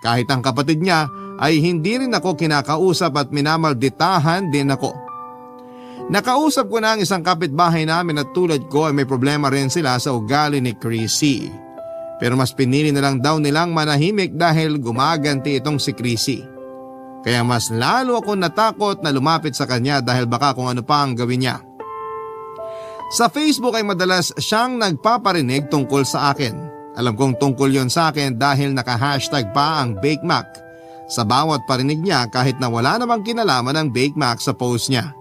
Speaker 3: Kahit ang kapatid niya ay hindi rin ako kinakausap at minamalditahan din ako. Nakausap ko na ang isang kapitbahay namin at tulad ko ay may problema rin sila sa ugali ni Chrissy. Pero mas pinili na lang daw nilang manahimik dahil gumaganti itong si Chrissy. Kaya mas lalo ako natakot na lumapit sa kanya dahil baka kung ano pa ang gawin niya. Sa Facebook ay madalas siyang nagpaparinig tungkol sa akin. Alam kong tungkol yon sa akin dahil naka-hashtag pa ang Bake Mac sa bawat parinig niya kahit na wala namang kinalaman ang Bake Mac sa post niya.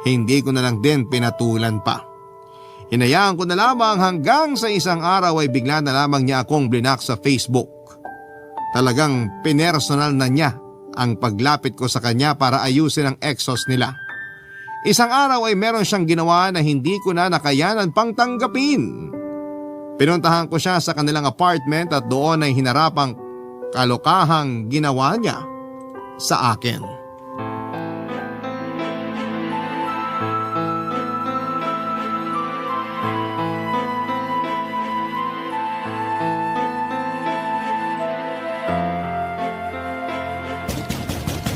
Speaker 3: Hindi ko na lang din pinatulan pa. Hinayaan ko na lamang hanggang sa isang araw ay bigla na lamang niya akong blinak sa Facebook. Talagang pinersonal na niya ang paglapit ko sa kanya para ayusin ang exhaust nila. Isang araw ay meron siyang ginawa na hindi ko na nakayanan pang tanggapin. Pinuntahan ko siya sa kanilang apartment at doon ay hinarap ang kalokahang ginawa niya sa akin.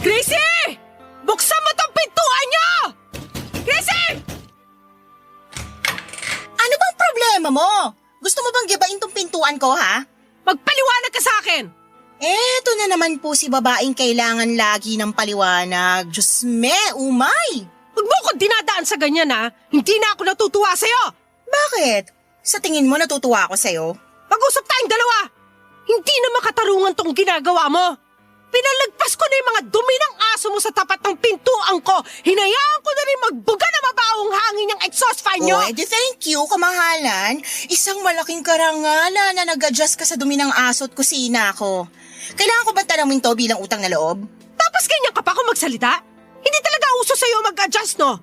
Speaker 4: Chrissy! Buksan mo tong pintuan niyo! Chrissy!
Speaker 5: Ano bang problema mo? Gusto mo bang gibain tong pintuan ko, ha?
Speaker 4: Magpaliwanag ka sa akin!
Speaker 5: Eto na naman po si babaeng kailangan lagi ng paliwanag. Diyos me, umay!
Speaker 4: Huwag mo ko dinadaan sa ganyan, ha? Hindi na ako natutuwa sa'yo!
Speaker 5: Bakit? Sa tingin mo natutuwa ako sa'yo?
Speaker 4: Pag-usap tayong dalawa! Hindi na makatarungan tong ginagawa mo! Pinalagpas ko na yung mga dumi ng aso mo sa tapat ng pintuan ko. Hinayaan ko na rin magbuga na mabawang hangin ng exhaust fan nyo.
Speaker 5: Oh, edi thank you, kamahalan. Isang malaking karangalan na nag-adjust ka sa dumi ng aso at kusina ko. Kailangan ko ba tanawin to bilang utang na loob?
Speaker 4: Tapos ganyan ka pa kung magsalita? Hindi talaga uso sa'yo mag-adjust, no?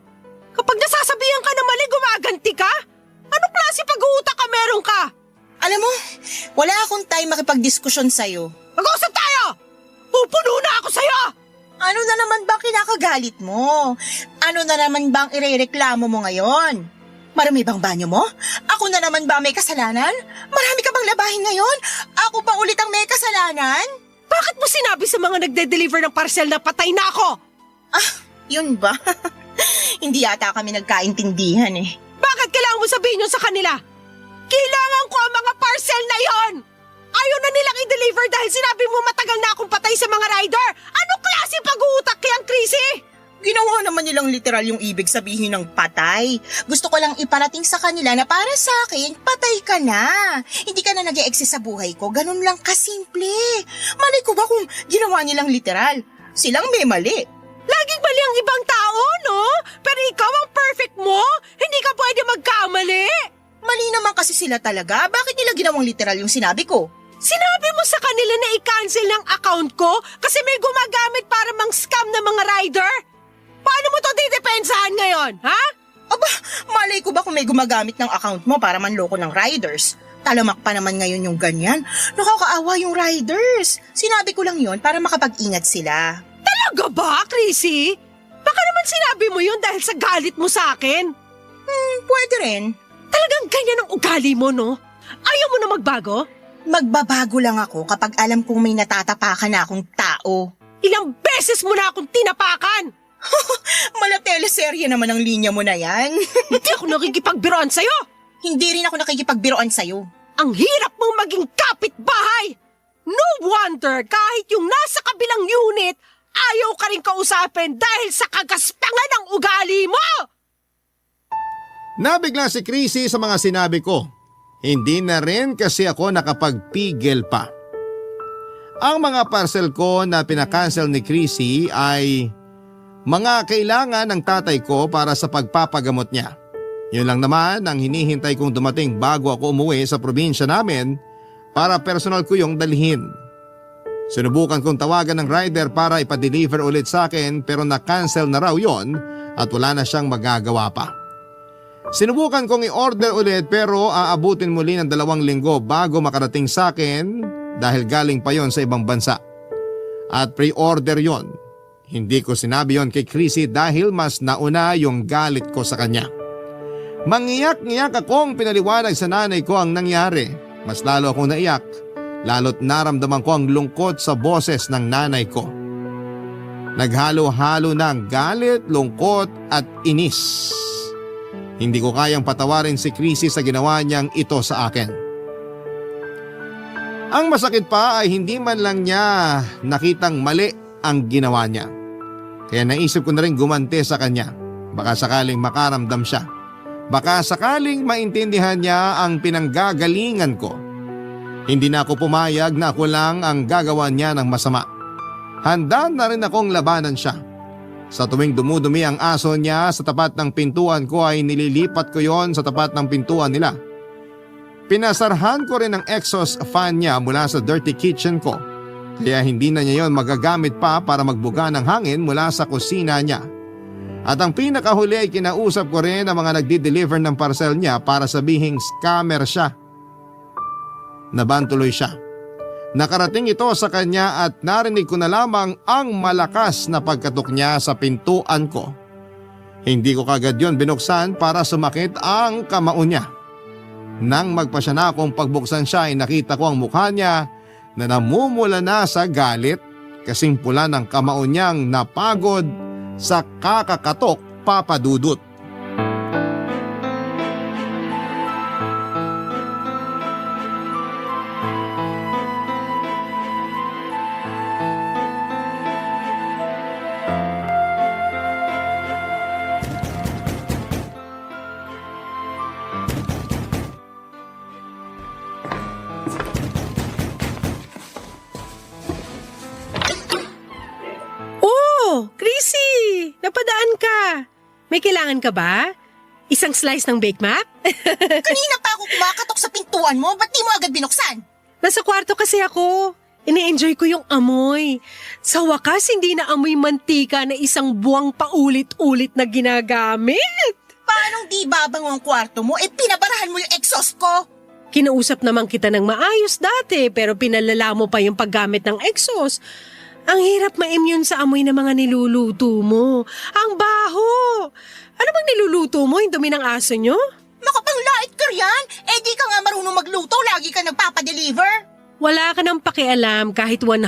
Speaker 4: Kapag nasasabihan ka na mali, gumaganti ka? Anong klase pag-uutak ka meron ka?
Speaker 5: Alam mo, wala akong time makipag-diskusyon sa'yo.
Speaker 4: Mag-usap tayo! Pupuno na ako sa'yo!
Speaker 5: Ano na naman bang kinakagalit mo? Ano na naman bang irereklamo mo ngayon? Marami bang banyo mo? Ako na naman ba may kasalanan? Marami ka bang labahin ngayon? Ako pa ulit ang may kasalanan?
Speaker 4: Bakit mo sinabi sa mga nagde-deliver ng parcel na patay na ako?
Speaker 5: Ah, yun ba? Hindi yata kami nagkaintindihan eh.
Speaker 4: Bakit kailangan mo sabihin yun sa kanila? Kailangan ko ang mga parcel na yon! Ayaw na nilang i-deliver dahil sinabi mo matagal na akong patay sa mga rider! Anong klase pag-uutak kayang Chrissy?
Speaker 5: Ginawa naman nilang literal yung ibig sabihin ng patay. Gusto ko lang iparating sa kanila na para sa akin, patay ka na. Hindi ka na nag-e-exist sa buhay ko. Ganun lang kasimple. Mali ko ba kung ginawa nilang literal? Silang may mali.
Speaker 4: Laging mali ang ibang tao, no? Pero ikaw ang perfect mo? Hindi ka pwede magkamali?
Speaker 5: Mali naman kasi sila talaga. Bakit nila ginawang literal yung sinabi ko?
Speaker 4: Sinabi mo sa kanila na i-cancel ng account ko kasi may gumagamit para mang-scam na mga rider? Paano mo to didepensahan ngayon, ha?
Speaker 5: Aba, malay ko ba kung may gumagamit ng account mo para manloko ng riders? Talamak pa naman ngayon yung ganyan. Nakakaawa yung riders. Sinabi ko lang yon para makapag-ingat sila.
Speaker 4: Talaga ba, Chrissy? Baka naman sinabi mo yun dahil sa galit mo sa akin.
Speaker 5: Pwede rin.
Speaker 4: Talagang ganyan ang ugali mo, no? Ayaw mo na magbago?
Speaker 5: Magbabago lang ako kapag alam kong may natatapakan na akong tao.
Speaker 4: Ilang beses mo na akong tinapakan!
Speaker 5: Malateleserye naman ang linya mo na yan.
Speaker 4: Hindi ako nakikipagbiroan sa'yo!
Speaker 5: Hindi rin ako nakikipagbiroan sa'yo.
Speaker 4: Ang hirap mong maging kapitbahay! No wonder kahit yung nasa kabilang unit, ayaw ka rin kausapin dahil sa kagaspangan ng ugali mo!
Speaker 3: Nabigla si Chrissy sa mga sinabi ko. Hindi na rin kasi ako nakapagpigil pa. Ang mga parcel ko na pinakancel ni Chrissy ay mga kailangan ng tatay ko para sa pagpapagamot niya. Yun lang naman ang hinihintay kong dumating bago ako umuwi sa probinsya namin para personal ko yung dalhin. Sinubukan kong tawagan ng rider para ipa-deliver ulit sa akin pero na-cancel na raw yon at wala na siyang magagawa pa. Sinubukan kong i-order ulit pero aabutin muli ng 2 linggo bago makarating sa akin dahil galing pa yon sa ibang bansa. At pre-order yon. Hindi ko sinabi yon kay Chrissy dahil mas nauna yung galit ko sa kanya. Mangiyak-ngiyak akong pinaliwanag sa nanay ko ang nangyari. Mas lalo akong naiyak, lalo't naramdaman ko ang lungkot sa boses ng nanay ko. Naghalo-halo ng galit, lungkot at inis. Hindi ko kayang patawarin si Chrissy sa ginawa niyang ito sa akin. Ang masakit pa ay hindi man lang niya nakitang mali ang ginawa niya. Kaya naisip ko na rin gumante sa kanya. Baka sakaling makaramdam siya. Baka sakaling maintindihan niya ang pinanggagalingan ko. Hindi na ako pumayag na ako lang ang gagawa niya ng masama. Handa na rin akong labanan siya. Sa tuwing dumudumi ang aso niya sa tapat ng pintuan ko ay nililipat ko yon sa tapat ng pintuan nila. Pinasarhan ko rin ang exhaust fan niya mula sa dirty kitchen ko. Kaya hindi na niya yon magagamit pa para magbuga ng hangin mula sa kusina niya. At ang pinakahuli ay kinausap ko rin ang mga nagdi-deliver ng parcel niya para sabihing scammer siya. Nabantuloy siya. Nakarating ito sa kanya at narinig ko na lamang ang malakas na pagkatok niya sa pintuan ko. Hindi ko kagad yon binuksan para sumakit ang kamao niya. Nang magpasya na akong pagbuksan siya ay nakita ko ang mukha niya na namumula na sa galit kasing pula ng kamao niyang napagod sa kakakatok papadudot.
Speaker 4: Oh, Chrissy! Napadaan ka. May kailangan ka ba? Isang slice ng Bake Mac?
Speaker 5: Kanina pa ako kumakatok sa pintuan mo, ba't di mo agad binuksan?
Speaker 4: Nasa kwarto kasi ako. Ini-enjoy ko yung amoy. Sa wakas, hindi na amoy mantika na isang buwang paulit-ulit na ginagamit.
Speaker 5: Paanong di babango ang kwarto mo? Pinabarahan mo yung exhaust ko.
Speaker 4: Kinausap naman kita ng maayos dati pero pinalala mo pa yung paggamit ng exhaust. Ang hirap ma-immune sa amoy ng mga niluluto mo. Ang baho! Ano bang niluluto mo? Yung dumi ng aso nyo?
Speaker 5: Makapanglait ka riyan? Di ka nga marunong magluto, lagi ka nagpapadeliver.
Speaker 4: Wala ka nang pakialam kahit 100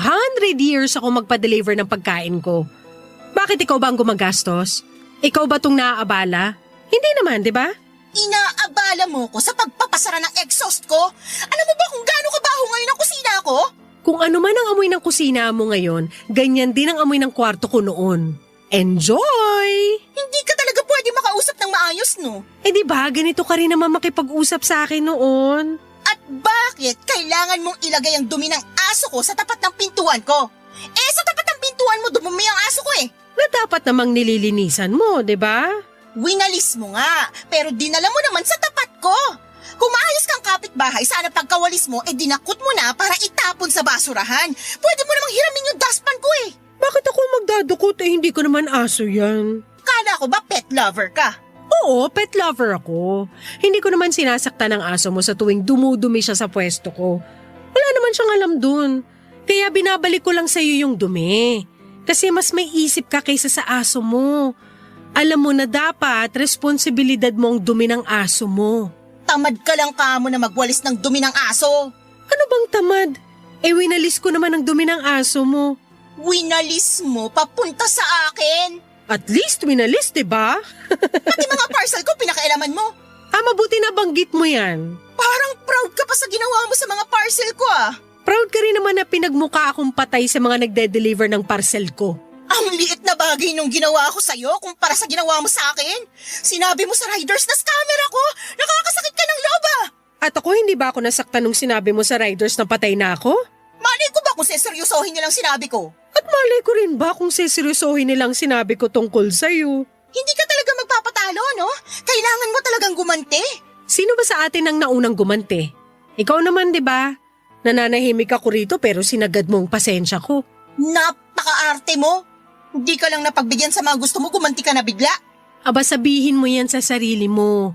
Speaker 4: years ako magpa-deliver ng pagkain ko. Bakit ikaw ba ang gumagastos? Ikaw ba tong naaabala? Hindi naman, di ba?
Speaker 5: Inaabala mo ko sa pagpapasara ng exhaust ko? Alam mo ba kung gaano kabaho ngayon ang kusina ko?
Speaker 4: Kung ano man ang amoy ng kusina mo ngayon, ganyan din ang amoy ng kwarto ko noon. Enjoy!
Speaker 5: Hindi ka talaga pwede makausap ng maayos, no?
Speaker 4: Di ba ganito ka rin naman makipag-usap sa akin noon?
Speaker 5: At bakit kailangan mong ilagay ang dumi ng aso ko sa tapat ng pintuan ko? Sa tapat ng pintuan mo dumumi ang aso ko
Speaker 4: Na dapat namang nililinisan mo, di ba?
Speaker 5: Winalis mo nga, pero dinala mo naman sa tapat ko. Kung maayos kang kapitbahay, sana pagkawalis mo, dinakot mo na para itapon sa basurahan. Pwede mo namang hiramin yung dustpan ko eh.
Speaker 4: Bakit ako magdadukot hindi ko naman aso yan?
Speaker 5: Kala ko ba pet lover ka?
Speaker 4: Oo, pet lover ako. Hindi ko naman sinasaktan ng aso mo sa tuwing dumudumi siya sa pwesto ko. Wala naman siyang alam dun. Kaya binabalik ko lang sa'yo yung dumi. Kasi mas may isip ka kaysa sa aso mo. Alam mo na dapat responsibilidad mo ang dumi ng aso mo.
Speaker 5: Tamad ka lang kamo na magwalis ng dumi ng aso.
Speaker 4: Ano bang tamad? Winalis ko naman ang dumi ng aso mo.
Speaker 5: Winalis mo papunta sa akin.
Speaker 4: At least winalis, diba?
Speaker 5: Pati mga parcel ko pinakailaman mo.
Speaker 4: Mabuti na banggit mo yan.
Speaker 5: Parang proud ka pa sa ginawa mo sa mga parcel ko ah.
Speaker 4: Proud ka rin naman na pinagmukha akong patay sa mga nagde-deliver ng parcel ko.
Speaker 5: Ang liit na bagay nung ginawa ko sa'yo kumpara sa ginawa mo sa akin. Sinabi mo sa riders na scammer ako. Nakakasakit ka ng loob ah.
Speaker 4: At ako, hindi ba ako nasaktan nung sinabi mo sa riders na patay na ako?
Speaker 5: Malay ko ba kung seseryosohin nilang sinabi ko?
Speaker 4: At malay ko rin ba kung seseryosohin nilang sinabi ko tungkol sa'yo?
Speaker 5: Hindi ka talaga magpapatalo, no? Kailangan mo talagang gumanti.
Speaker 4: Sino ba sa atin ang naunang gumanti? Ikaw naman, di ba? Nananahimik ako rito pero sinagad mo ang pasensya ko.
Speaker 5: Napaka-arte mo. Hindi ka lang napagbigyan sa mga gusto mo, gumanti ka na bigla.
Speaker 4: Aba, sabihin mo yan sa sarili mo.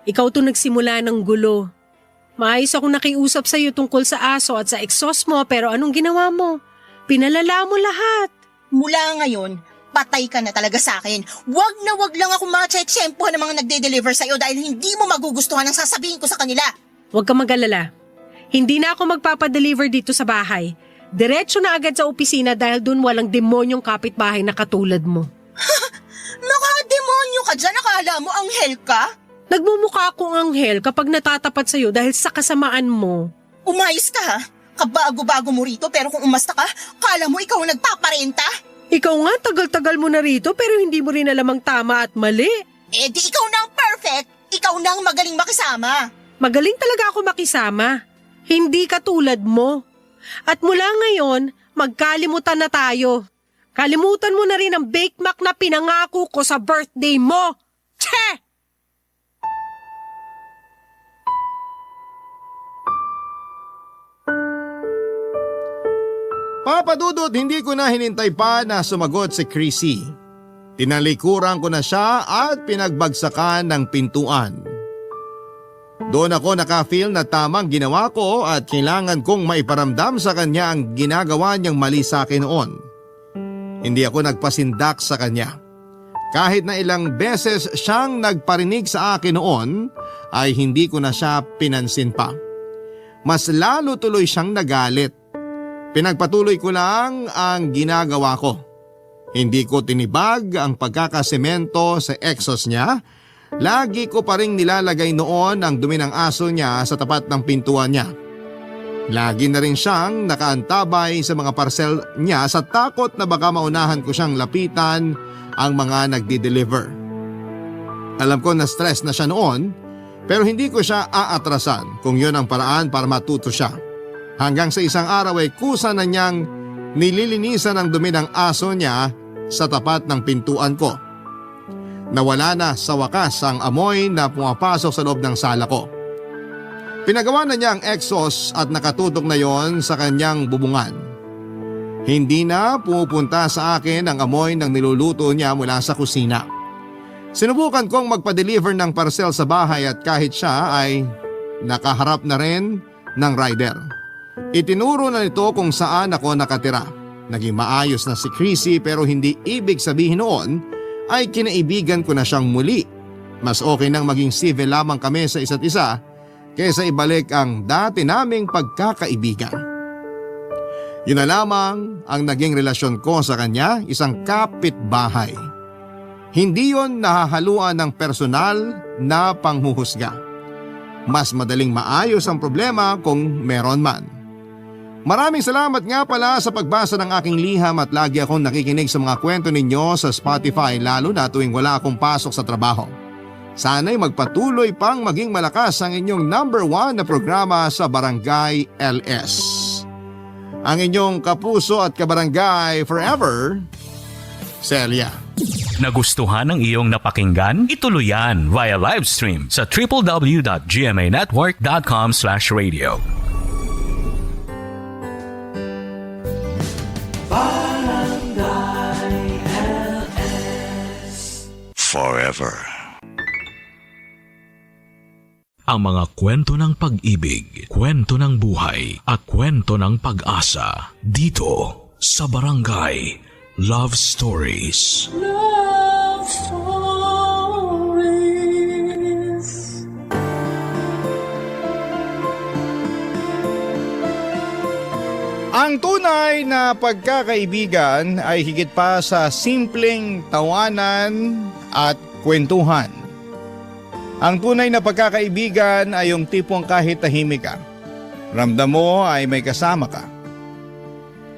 Speaker 4: Ikaw to nagsimula ng gulo. Maayos akong nakiusap sa'yo tungkol sa aso at sa exhaust mo pero anong ginawa mo? Pinalala mo lahat.
Speaker 5: Mula ngayon, patay ka na talaga sa akin. Wag na wag lang ako matsyempo ng mga nagde-deliver sa'yo dahil hindi mo magugustuhan ang sasabihin ko sa kanila.
Speaker 4: Huwag ka mag-alala. Hindi na ako magpapadeliver dito sa bahay. Diretso na agad sa opisina dahil dun walang demonyong kapitbahay na katulad mo.
Speaker 5: Naka-demonyo ka dyan, akala mo anghel ka?
Speaker 4: Nagmumukha akong anghel kapag natatapat sa'yo dahil sa kasamaan mo.
Speaker 5: Umayos ka ha? Kabago-bago mo rito pero kung umasta ka, kala mo ikaw ang nagpaparenta?
Speaker 4: Ikaw nga, tagal-tagal mo na rito pero hindi mo rin alam ang tama at mali.
Speaker 5: Eh di ikaw na ang perfect, ikaw na ang magaling makisama.
Speaker 4: Magaling talaga ako makisama. Hindi katulad mo. At mula ngayon, magkalimutan na tayo. Kalimutan mo na rin ang Bake Mac na pinangako ko sa birthday mo. Tche!
Speaker 3: Papadudot, hindi ko na hinintay pa na sumagot si Chrissy. Tinalikuran ko na siya at pinagbagsakan ng pintuan. Doon ako naka-feel na tamang ginawa ko at kailangan kong maiparamdam sa kanya ang ginagawa niyang mali sa akin noon. Hindi ako nagpasindak sa kanya. Kahit na ilang beses siyang nagparinig sa akin noon ay hindi ko na siya pinansin pa. Mas lalo tuloy siyang nagalit. Pinagpatuloy ko lang ang ginagawa ko. Hindi ko tinibag ang pagkakasemento sa exhaust niya. Lagi ko pa ring nilalagay noon ang dumi ng aso niya sa tapat ng pintuan niya. Lagi na rin siyang nakaantabay sa mga parcel niya sa takot na baka maunahan ko siyang lapitan ang mga nagdi-deliver. Alam ko na stress na siya noon pero hindi ko siya aatrasan kung yun ang paraan para matuto siya. Hanggang sa isang araw ay kusa na niyang nililinisan ang dumi ng aso niya sa tapat ng pintuan ko. Nawala na sa wakas ang amoy na pumapasok sa loob ng sala ko. Pinagawa na niya ang exhaust at nakatutok na yon sa kanyang bubungan. Hindi na pumupunta sa akin ang amoy ng niluluto niya mula sa kusina. Sinubukan kong magpa-deliver ng parcel sa bahay at kahit siya ay nakaharap na rin ng rider. Itinuro na nito kung saan ako nakatira. Naging maayos na si Chrissy pero hindi ibig sabihin noon ay kinaibigan ko na siyang muli. Mas okay nang maging civil lamang kami sa isa't isa kaysa ibalik ang dati naming pagkakaibigan. Yun na lamang ang naging relasyon ko sa kanya, isang kapitbahay. Hindi yon nahahaluan ng personal na panghuhusga. Mas madaling maayos ang problema kung meron man. Maraming salamat nga pala sa pagbasa ng aking liham at lagi akong nakikinig sa mga kwento ninyo sa Spotify lalo na tuwing wala akong pasok sa trabaho. Sana'y magpatuloy pang maging malakas ang inyong #1 na programa sa Barangay LS. Ang inyong kapuso at kabarangay forever, Celia.
Speaker 1: Nagustuhan ng iyong napakinggan? Ituloy yan via live stream sa www.gmanetwork.com/radio.
Speaker 6: Forever.
Speaker 1: Ang mga kwento ng pag-ibig, kwento ng buhay, at kwento ng pag-asa dito sa Barangay Love Stories.
Speaker 2: Love Stories.
Speaker 3: Ang tunay na pagkakaibigan ay higit pa sa simpleng tawanan at kwentuhan. Ang tunay na pagkakaibigan ay yung tipong kahit tahimik ka, ramdam mo ay may kasama ka.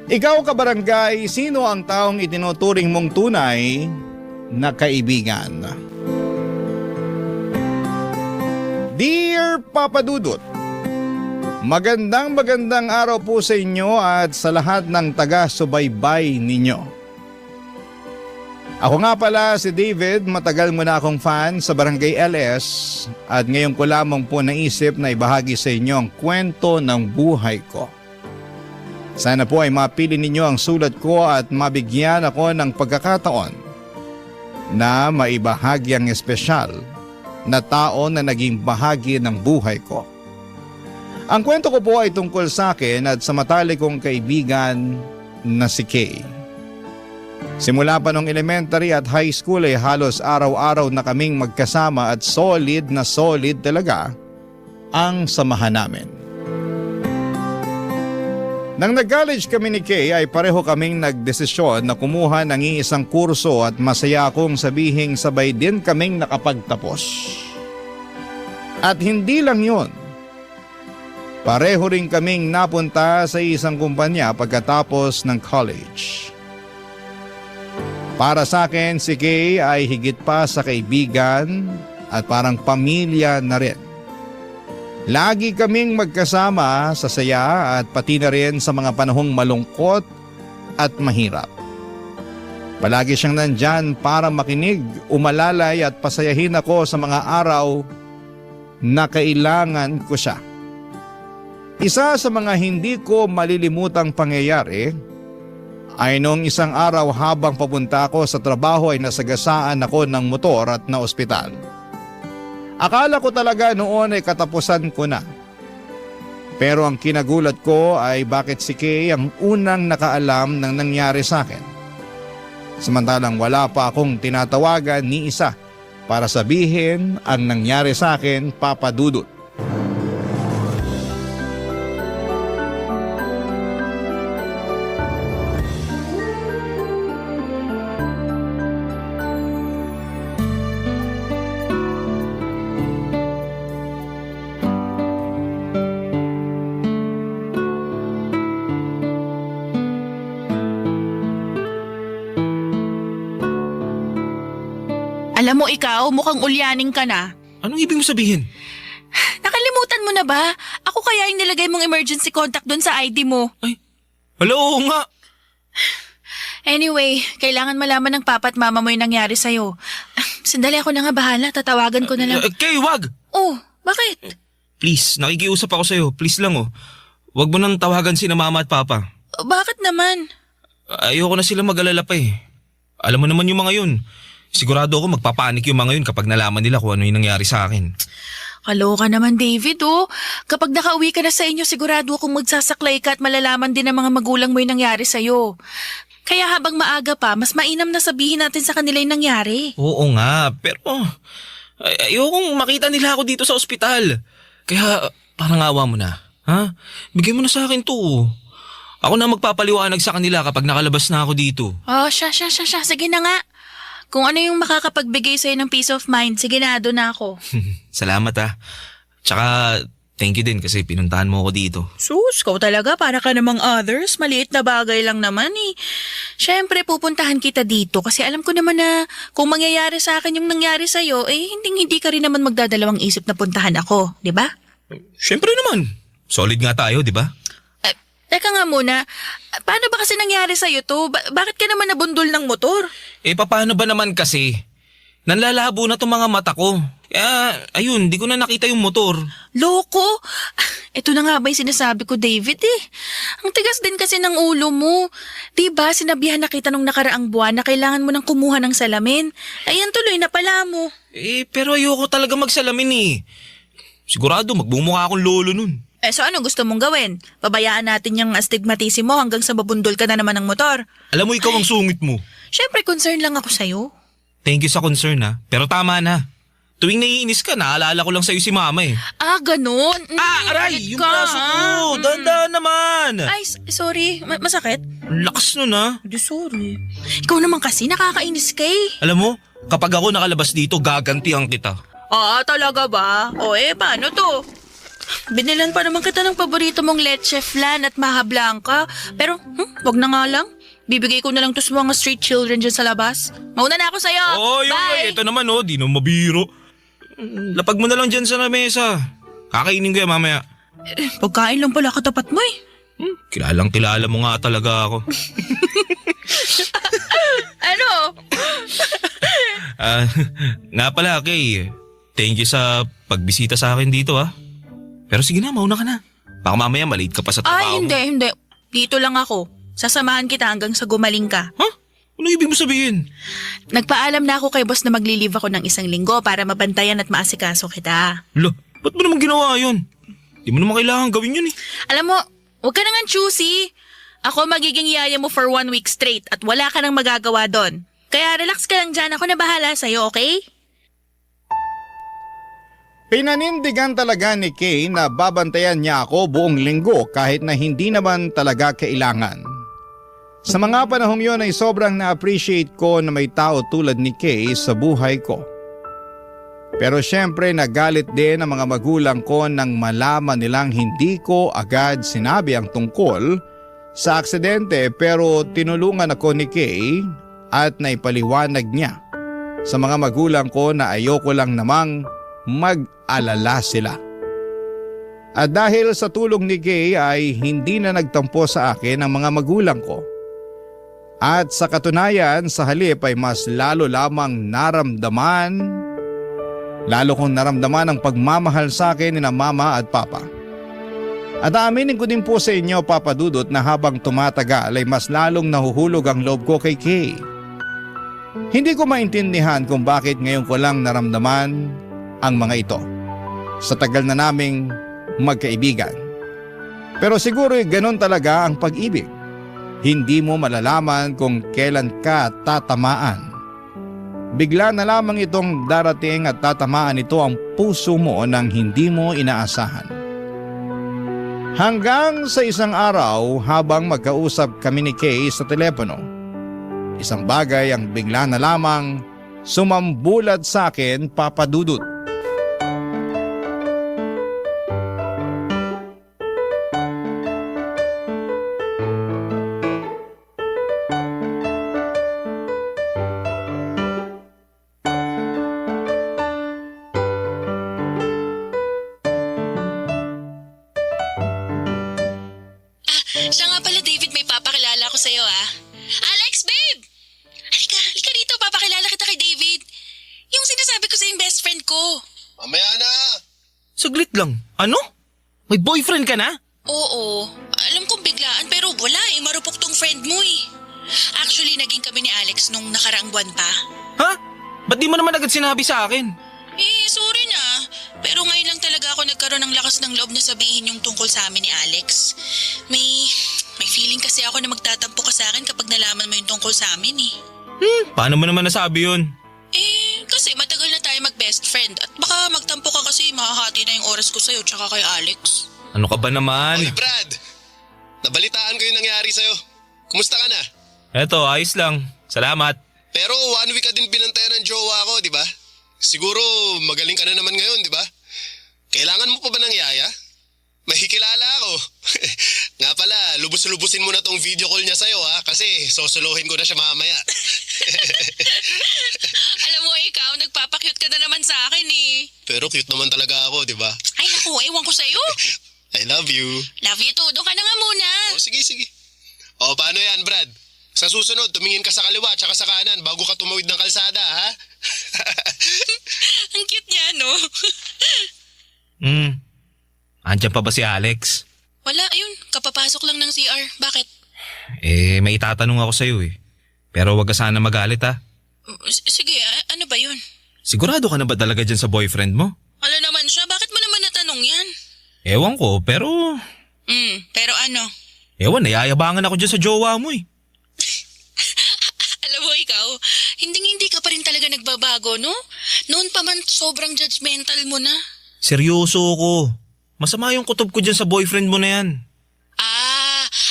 Speaker 3: Ikaw, kabarangay, sino ang taong itinuturing mong tunay na kaibigan? Dear Papa Dudut, magandang araw po sa inyo at sa lahat ng taga-subaybay ninyo. Ako nga pala si David, matagal mo na akong fan sa Barangay LS at ngayon ko lamang po naisip na ibahagi sa inyo ang kwento ng buhay ko. Sana po ay mapili ninyo ang sulat ko at mabigyan ako ng pagkakataon na maibahagi ang espesyal na tao na naging bahagi ng buhay ko. Ang kwento ko po ay tungkol sa akin at sa matalik kong kaibigan na si Kay. Simula pa nung elementary at high school ay halos araw-araw na kaming magkasama at solid talaga ang samahan namin. Nang nag-college kami ni Kay ay pareho kaming nagdesisyon na kumuha ng iisang kurso at masaya akong sabihing sabay din kaming nakapagtapos. At hindi lang yun. Pareho rin kaming napunta sa isang kumpanya pagkatapos ng college. Para sa akin, si Kay ay higit pa sa kaibigan at parang pamilya na rin. Lagi kaming magkasama sa saya at pati na rin sa mga panahong malungkot at mahirap. Palagi siyang nandyan para makinig, umalalay at pasayahin ako sa mga araw na kailangan ko siya. Isa sa mga hindi ko malilimutang pangyayari ay noong isang araw habang papunta ako sa trabaho ay nasagasaan ako ng motor at na ospital. Akala ko talaga noon ay katapusan ko na. Pero ang kinagulat ko ay bakit si Kay ang unang nakaalam ng nangyari sa akin. Samantalang wala pa akong tinatawagan ni isa para sabihin ang nangyari sa akin, Papa Dudut.
Speaker 7: Alam mo ikaw, mukhang ulyaning ka na.
Speaker 8: Anong ibig mo sabihin?
Speaker 7: Nakalimutan mo na ba? Ako kaya yung nilagay mong emergency contact doon sa ID mo.
Speaker 8: Ay, oo nga.
Speaker 7: Anyway, kailangan malaman ng papa at mama mo yung nangyari sa'yo. Sandali, ako na nga bahala. Tatawagan ko na lang.
Speaker 8: Kay, wag!
Speaker 7: Oh, bakit?
Speaker 8: Please, nakikiusap ako sa'yo. Please lang Wag mo nang tawagan sina mama at papa.
Speaker 7: Bakit naman?
Speaker 8: Ayoko na sila mag-alala pa eh. Alam mo naman yung mga yun. Sigurado ako magpapanik yung mga yun kapag nalaman nila kung ano yung nangyari sa akin.
Speaker 7: Kaloka naman, David, oh. Kapag nakauwi ka na sa inyo, sigurado akong magsasaklay ka at malalaman din ng mga magulang mo yung nangyari sa'yo. Kaya habang maaga pa, mas mainam na sabihin natin sa kanila yung nangyari.
Speaker 8: Oo nga, pero ayokong makita nila ako dito sa ospital. Kaya parang awa mo na. Ha? Bigay mo na sa akin to. Ako na magpapaliwanag sa kanila kapag nakalabas na ako dito.
Speaker 7: Oh, siya. Sige na nga. Kung ano yung makakapagbigay sa'yo ng peace of mind, sige na, doon na ako.
Speaker 8: Salamat Tsaka thank you din kasi pinuntahan mo ako dito.
Speaker 7: Sus, kau talaga, para ka namang others. Maliit na bagay lang naman eh. Siyempre, pupuntahan kita dito kasi alam ko naman na kung mangyayari sa akin yung nangyari sa'yo, hindi ka rin naman magdadalawang isip na puntahan ako, di ba?
Speaker 8: Siyempre naman. Solid nga tayo, di ba?
Speaker 7: Teka nga muna, paano ba kasi nangyari sa'yo to? Bakit ka naman nabundol ng motor?
Speaker 8: Paano ba naman kasi? Nanlalabo na tong mga mata ko. Kaya, ayun, di ko na nakita yung motor.
Speaker 7: Loko! Ito na nga ba yung sinasabi ko, David eh. Ang tigas din kasi ng ulo mo. Diba, sinabihan na kita nung nakaraang buwan na kailangan mo nang kumuha ng salamin. Ayan tuloy na pala mo.
Speaker 8: Pero ayoko talaga magsalamin eh. Sigurado magbumukha akong lolo nun.
Speaker 7: So ano gusto mong gawin? Pabayaan natin yung astigmatismo hanggang sa mabundol ka na naman ng motor.
Speaker 8: Alam mo, ikaw ang sungit mo.
Speaker 7: Siyempre, concern lang ako sa'yo.
Speaker 8: Thank you sa concern ha, pero tama na. Tuwing naiinis ka, naalala ko lang sa'yo si mama eh.
Speaker 7: Ganun?
Speaker 8: Aray!
Speaker 7: Galit
Speaker 8: Yung
Speaker 7: ka,
Speaker 8: braso ko!
Speaker 7: ha?
Speaker 8: Dahan-dahan naman!
Speaker 7: Ay, sorry. Masakit?
Speaker 8: Lakas nun ha.
Speaker 7: Di, sorry. Ikaw naman kasi, nakakainis ka eh.
Speaker 8: Alam mo, kapag ako nakalabas dito, gagantihan kita.
Speaker 7: Talaga ba? Paano to? Binilan pa naman kita ng paborito mong leche flan at maha blanca. Pero, wag na nga lang. Bibigay ko na lang to sa mga street children dyan sa labas. Mauna na ako sa'yo. Bye!
Speaker 8: Ito naman di na mabiro. Lapag mo na lang dyan sa mesa. Kakainin ko yan mamaya.
Speaker 7: Pagkain lang pala katapat mo eh.
Speaker 8: Kilala mo nga talaga ako.
Speaker 7: Ano?
Speaker 8: Nga pala, Kay. Thank you sa pagbisita sa akin dito Pero sige na, mauna ka na. Baka mamaya malate ka pa sa trabaho mo.
Speaker 7: Hindi. Dito lang ako. Sasamahan kita hanggang sa gumaling ka.
Speaker 8: Ano ibig mo sabihin?
Speaker 7: Nagpaalam na ako kay boss na mag-leave ako ng 1 linggo para mabantayan at maasikaso kita.
Speaker 8: Ba't mo naman ginawa yun? Di mo naman kailangan gawin yun eh.
Speaker 7: Alam mo, huwag ka nang choosy. Ako magiging yaya mo for 1 week straight at wala ka nang magagawa doon. Kaya relax ka lang dyan, ako na bahala sa'yo, okay?
Speaker 3: Pinanindigan talaga ni Kay na babantayan niya ako buong linggo kahit na hindi naman talaga kailangan. Sa mga panahong yun ay sobrang na-appreciate ko na may tao tulad ni Kay sa buhay ko. Pero syempre nagalit din ang mga magulang ko nang malaman nilang hindi ko agad sinabi ang tungkol sa aksidente, pero tinulungan ako ni Kay at naipaliwanag niya sa mga magulang ko na ayoko lang namang mag-alala sila. At dahil sa tulong ni Kay ay hindi na nagtampo sa akin ang mga magulang ko. At sa katunayan, sa halip ay mas lalo kong naramdaman ang pagmamahal sa akin ni na mama at papa. At aaminin ko din po sa inyo, Papa Dudut, na habang tumatagal ay mas lalong nahuhulog ang loob ko kay Kay. Hindi ko maintindihan kung bakit ngayon ko lang naramdaman ang mga ito sa tagal na naming magkaibigan. Pero siguro ganon talaga ang pag-ibig. Hindi mo malalaman kung kailan ka tatamaan. Bigla na lamang itong darating at tatamaan ito ang puso mo nang hindi mo inaasahan. Hanggang sa isang araw habang magkausap kami ni Kay sa telepono, isang bagay ang bigla na lamang sumambulat sa akin, Papa Dudut.
Speaker 7: Siya nga pala, David, may papakilala ko sa'yo, Alex, babe! Halika dito, papakilala kita kay David. Yung sinasabi ko sa yung best friend ko.
Speaker 6: Mamaya na!
Speaker 8: Saglit lang. Ano? May boyfriend ka na?
Speaker 7: Oo, alam kong biglaan pero wala marupok tong friend mo eh. Actually, naging kami ni Alex nung nakaraang buwan pa.
Speaker 8: Ha? Ba't di mo naman agad sinabi sa akin?
Speaker 7: Sorry na. Pero ngayon lang talaga ako nagkaroon ng lakas ng loob na sabihin yung tungkol sa amin ni Alex. May feeling kasi ako na magtatampo ka sa akin kapag nalaman mo yung tungkol sa amin eh.
Speaker 8: Paano mo naman nasabi yun?
Speaker 7: Kasi matagal na tayo mag-best friend at baka magtampo ka kasi makahati na yung oras ko sa'yo tsaka kay Alex.
Speaker 8: Ano ka ba naman?
Speaker 6: Oy, Brad! Nabalitaan ko yung nangyari sa'yo. Kumusta ka na?
Speaker 8: Eto, ayos lang. Salamat.
Speaker 6: Pero 1 week ka din binantayan ng jowa ko, di ba? Siguro magaling ka na naman ngayon, di ba? Kailangan mo pa ba ng yaya? Mahikilala ako. Nga pala, lubos-lubusin mo na tong video call niya sa'yo kasi sosolohin ko na siya mamaya.
Speaker 7: Alam mo ikaw, nagpapakyut ka na naman sa akin eh.
Speaker 6: Pero cute naman talaga ako, di ba?
Speaker 7: Ay naku, ewan ko sa'yo.
Speaker 6: I love you.
Speaker 7: Love you too, doon ka na nga muna.
Speaker 6: Sige. Paano yan, Brad? Sa susunod, tumingin ka sa kaliwa at sa kanan bago ka tumawid ng kalsada, ha?
Speaker 7: Ang cute niya, no?
Speaker 8: Andyan pa ba si Alex?
Speaker 7: Wala, ayun. Kapapasok lang ng CR. Bakit?
Speaker 8: May itatanong ako sa'yo eh. Pero wag ka sana magalit ha.
Speaker 7: Sige, ano ba yun?
Speaker 8: Sigurado ka na ba talaga dyan sa boyfriend mo?
Speaker 7: Wala naman siya. Bakit mo naman natanong yan?
Speaker 8: Ewan ko, pero...
Speaker 7: Pero ano?
Speaker 8: Ewan, nayayabangan ako dyan sa jowa mo eh.
Speaker 7: Alam mo ikaw, hindi ka pa rin talaga nagbabago, no? Noon pa man sobrang judgmental mo na.
Speaker 8: Seryoso ko. Masama yung kutob ko dyan sa boyfriend mo na yan.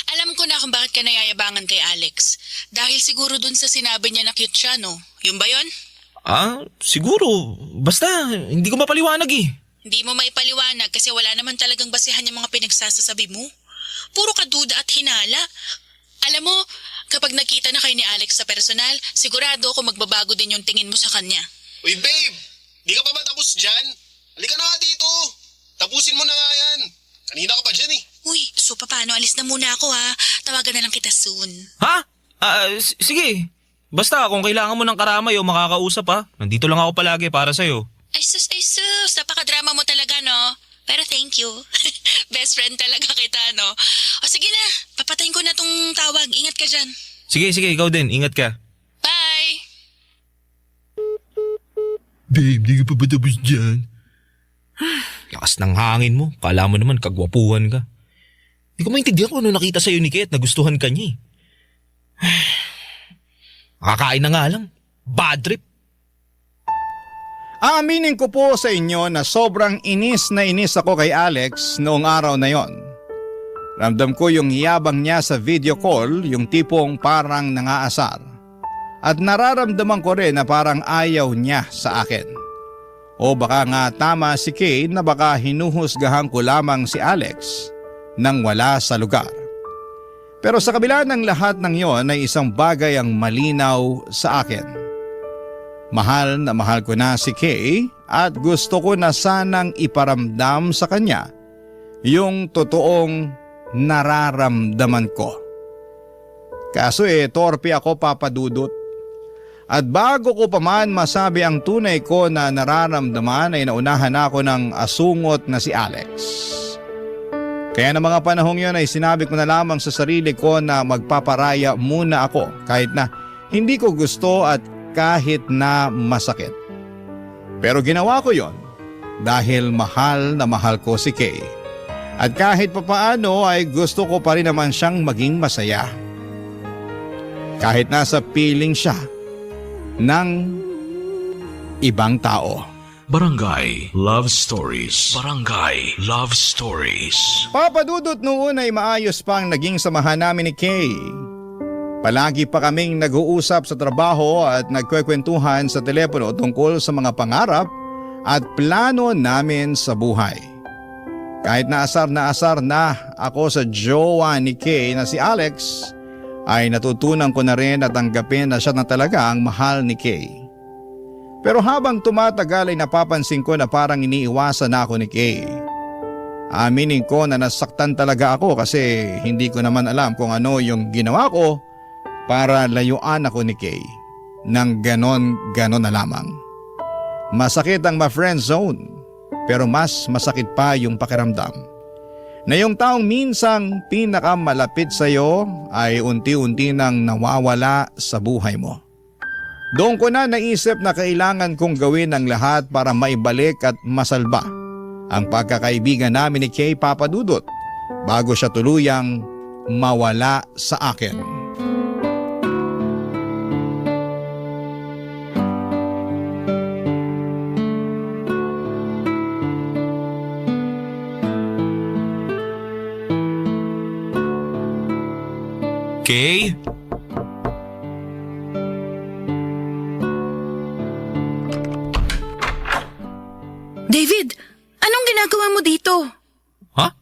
Speaker 7: Alam ko na kung bakit ka nayayabangan kay Alex. Dahil siguro dun sa sinabi niya na cute siya, no? Yun ba yun?
Speaker 8: Siguro. Basta, hindi ko mapaliwanag eh.
Speaker 7: Hindi mo maipaliwanag kasi wala naman talagang basehan yung mga pinagsasasabi mo. Puro ka duda at hinala. Alam mo, kapag nakita na kayo ni Alex sa personal, sigurado ako magbabago din yung tingin mo sa kanya.
Speaker 6: Uy, babe! Di ka pa ba tapos dyan? Halika na nga dito! Tapusin mo na nga yan! Kanina ka pa dyan eh.
Speaker 7: Uy, so paano? Alis na muna ako ha. Tawagan na lang kita soon.
Speaker 8: Ha? Sige. Basta kung kailangan mo ng karamay o makakausap ha. Nandito lang ako palagi para sa'yo.
Speaker 7: Ay sus. Napaka-drama mo talaga, no? Pero thank you. Best friend talaga kita, no? O sige na, papatayin ko na tong tawag. Ingat ka dyan.
Speaker 8: Sige, ikaw din. Ingat ka.
Speaker 7: Bye!
Speaker 8: Babe, di ka pa ba tapos dyan? Lakas ng hangin mo. Kala mo naman kagwapuhan ka. Di ko maintindihan kung ano nakita sa'yo ni Kate. Nagustuhan ka niya eh. Nakakain na nga lang. Bad trip.
Speaker 3: Aaminin ko po sa inyo na sobrang inis na inis ako kay Alex noong araw na yon. Ramdam ko yung yabang niya sa video call, yung tipong parang nangaasar. At nararamdaman ko rin na parang ayaw niya sa akin. O baka nga tama si Kay na baka hinuhusgahan ko lamang si Alex nang wala sa lugar. Pero sa kabila ng lahat ng yon ay isang bagay ang malinaw sa akin. Mahal na mahal ko na si Kay at gusto ko na sanang iparamdam sa kanya yung totoong nararamdaman ko. Kaso torpe ako, Papa Dudut. At bago ko pa man masabi ang tunay ko na nararamdaman ay naunahan ako ng asungot na si Alex. Kaya ng mga panahong yon ay sinabi ko na lamang sa sarili ko na magpaparaya muna ako kahit na hindi ko gusto at kahit na masakit. Pero ginawa ko yon dahil mahal na mahal ko si Kay. At kahit papaano ay gusto ko pa rin naman siyang maging masaya. Kahit nasa piling siya ng ibang tao.
Speaker 1: Barangay Love Stories. Barangay Love Stories.
Speaker 3: Papadudot noon ay maayos pang naging samahan namin ni Kay. Palagi pa kaming nag-uusap sa trabaho at nagkwekwentuhan sa telepono tungkol sa mga pangarap at plano namin sa buhay. Kahit na asar na ako sa jowa ni Kay na si Alex, ay natutunan ko na rin at tanggapin na siya na talaga ang mahal ni Kay. Pero habang tumatagal ay napapansin ko na parang iniiwasan na ako ni Kay. Aminin ko na nasaktan talaga ako kasi hindi ko naman alam kung ano yung ginawa ko para layuan ako ni Kay nang ganon na lamang. Masakit ang ma-friend zone, pero mas masakit pa yung pakiramdam na yung taong minsang pinakamalapit sa iyo ay unti-unti nang nawawala sa buhay mo. Doon ko na naisip na kailangan kong gawin ang lahat para maibalik at masalba ang pagkakaibigan namin ni Kay, Papa Dudut, bago siya tuluyang mawala sa akin.
Speaker 8: Kay?
Speaker 7: David, anong ginagawa mo dito?
Speaker 8: Ha?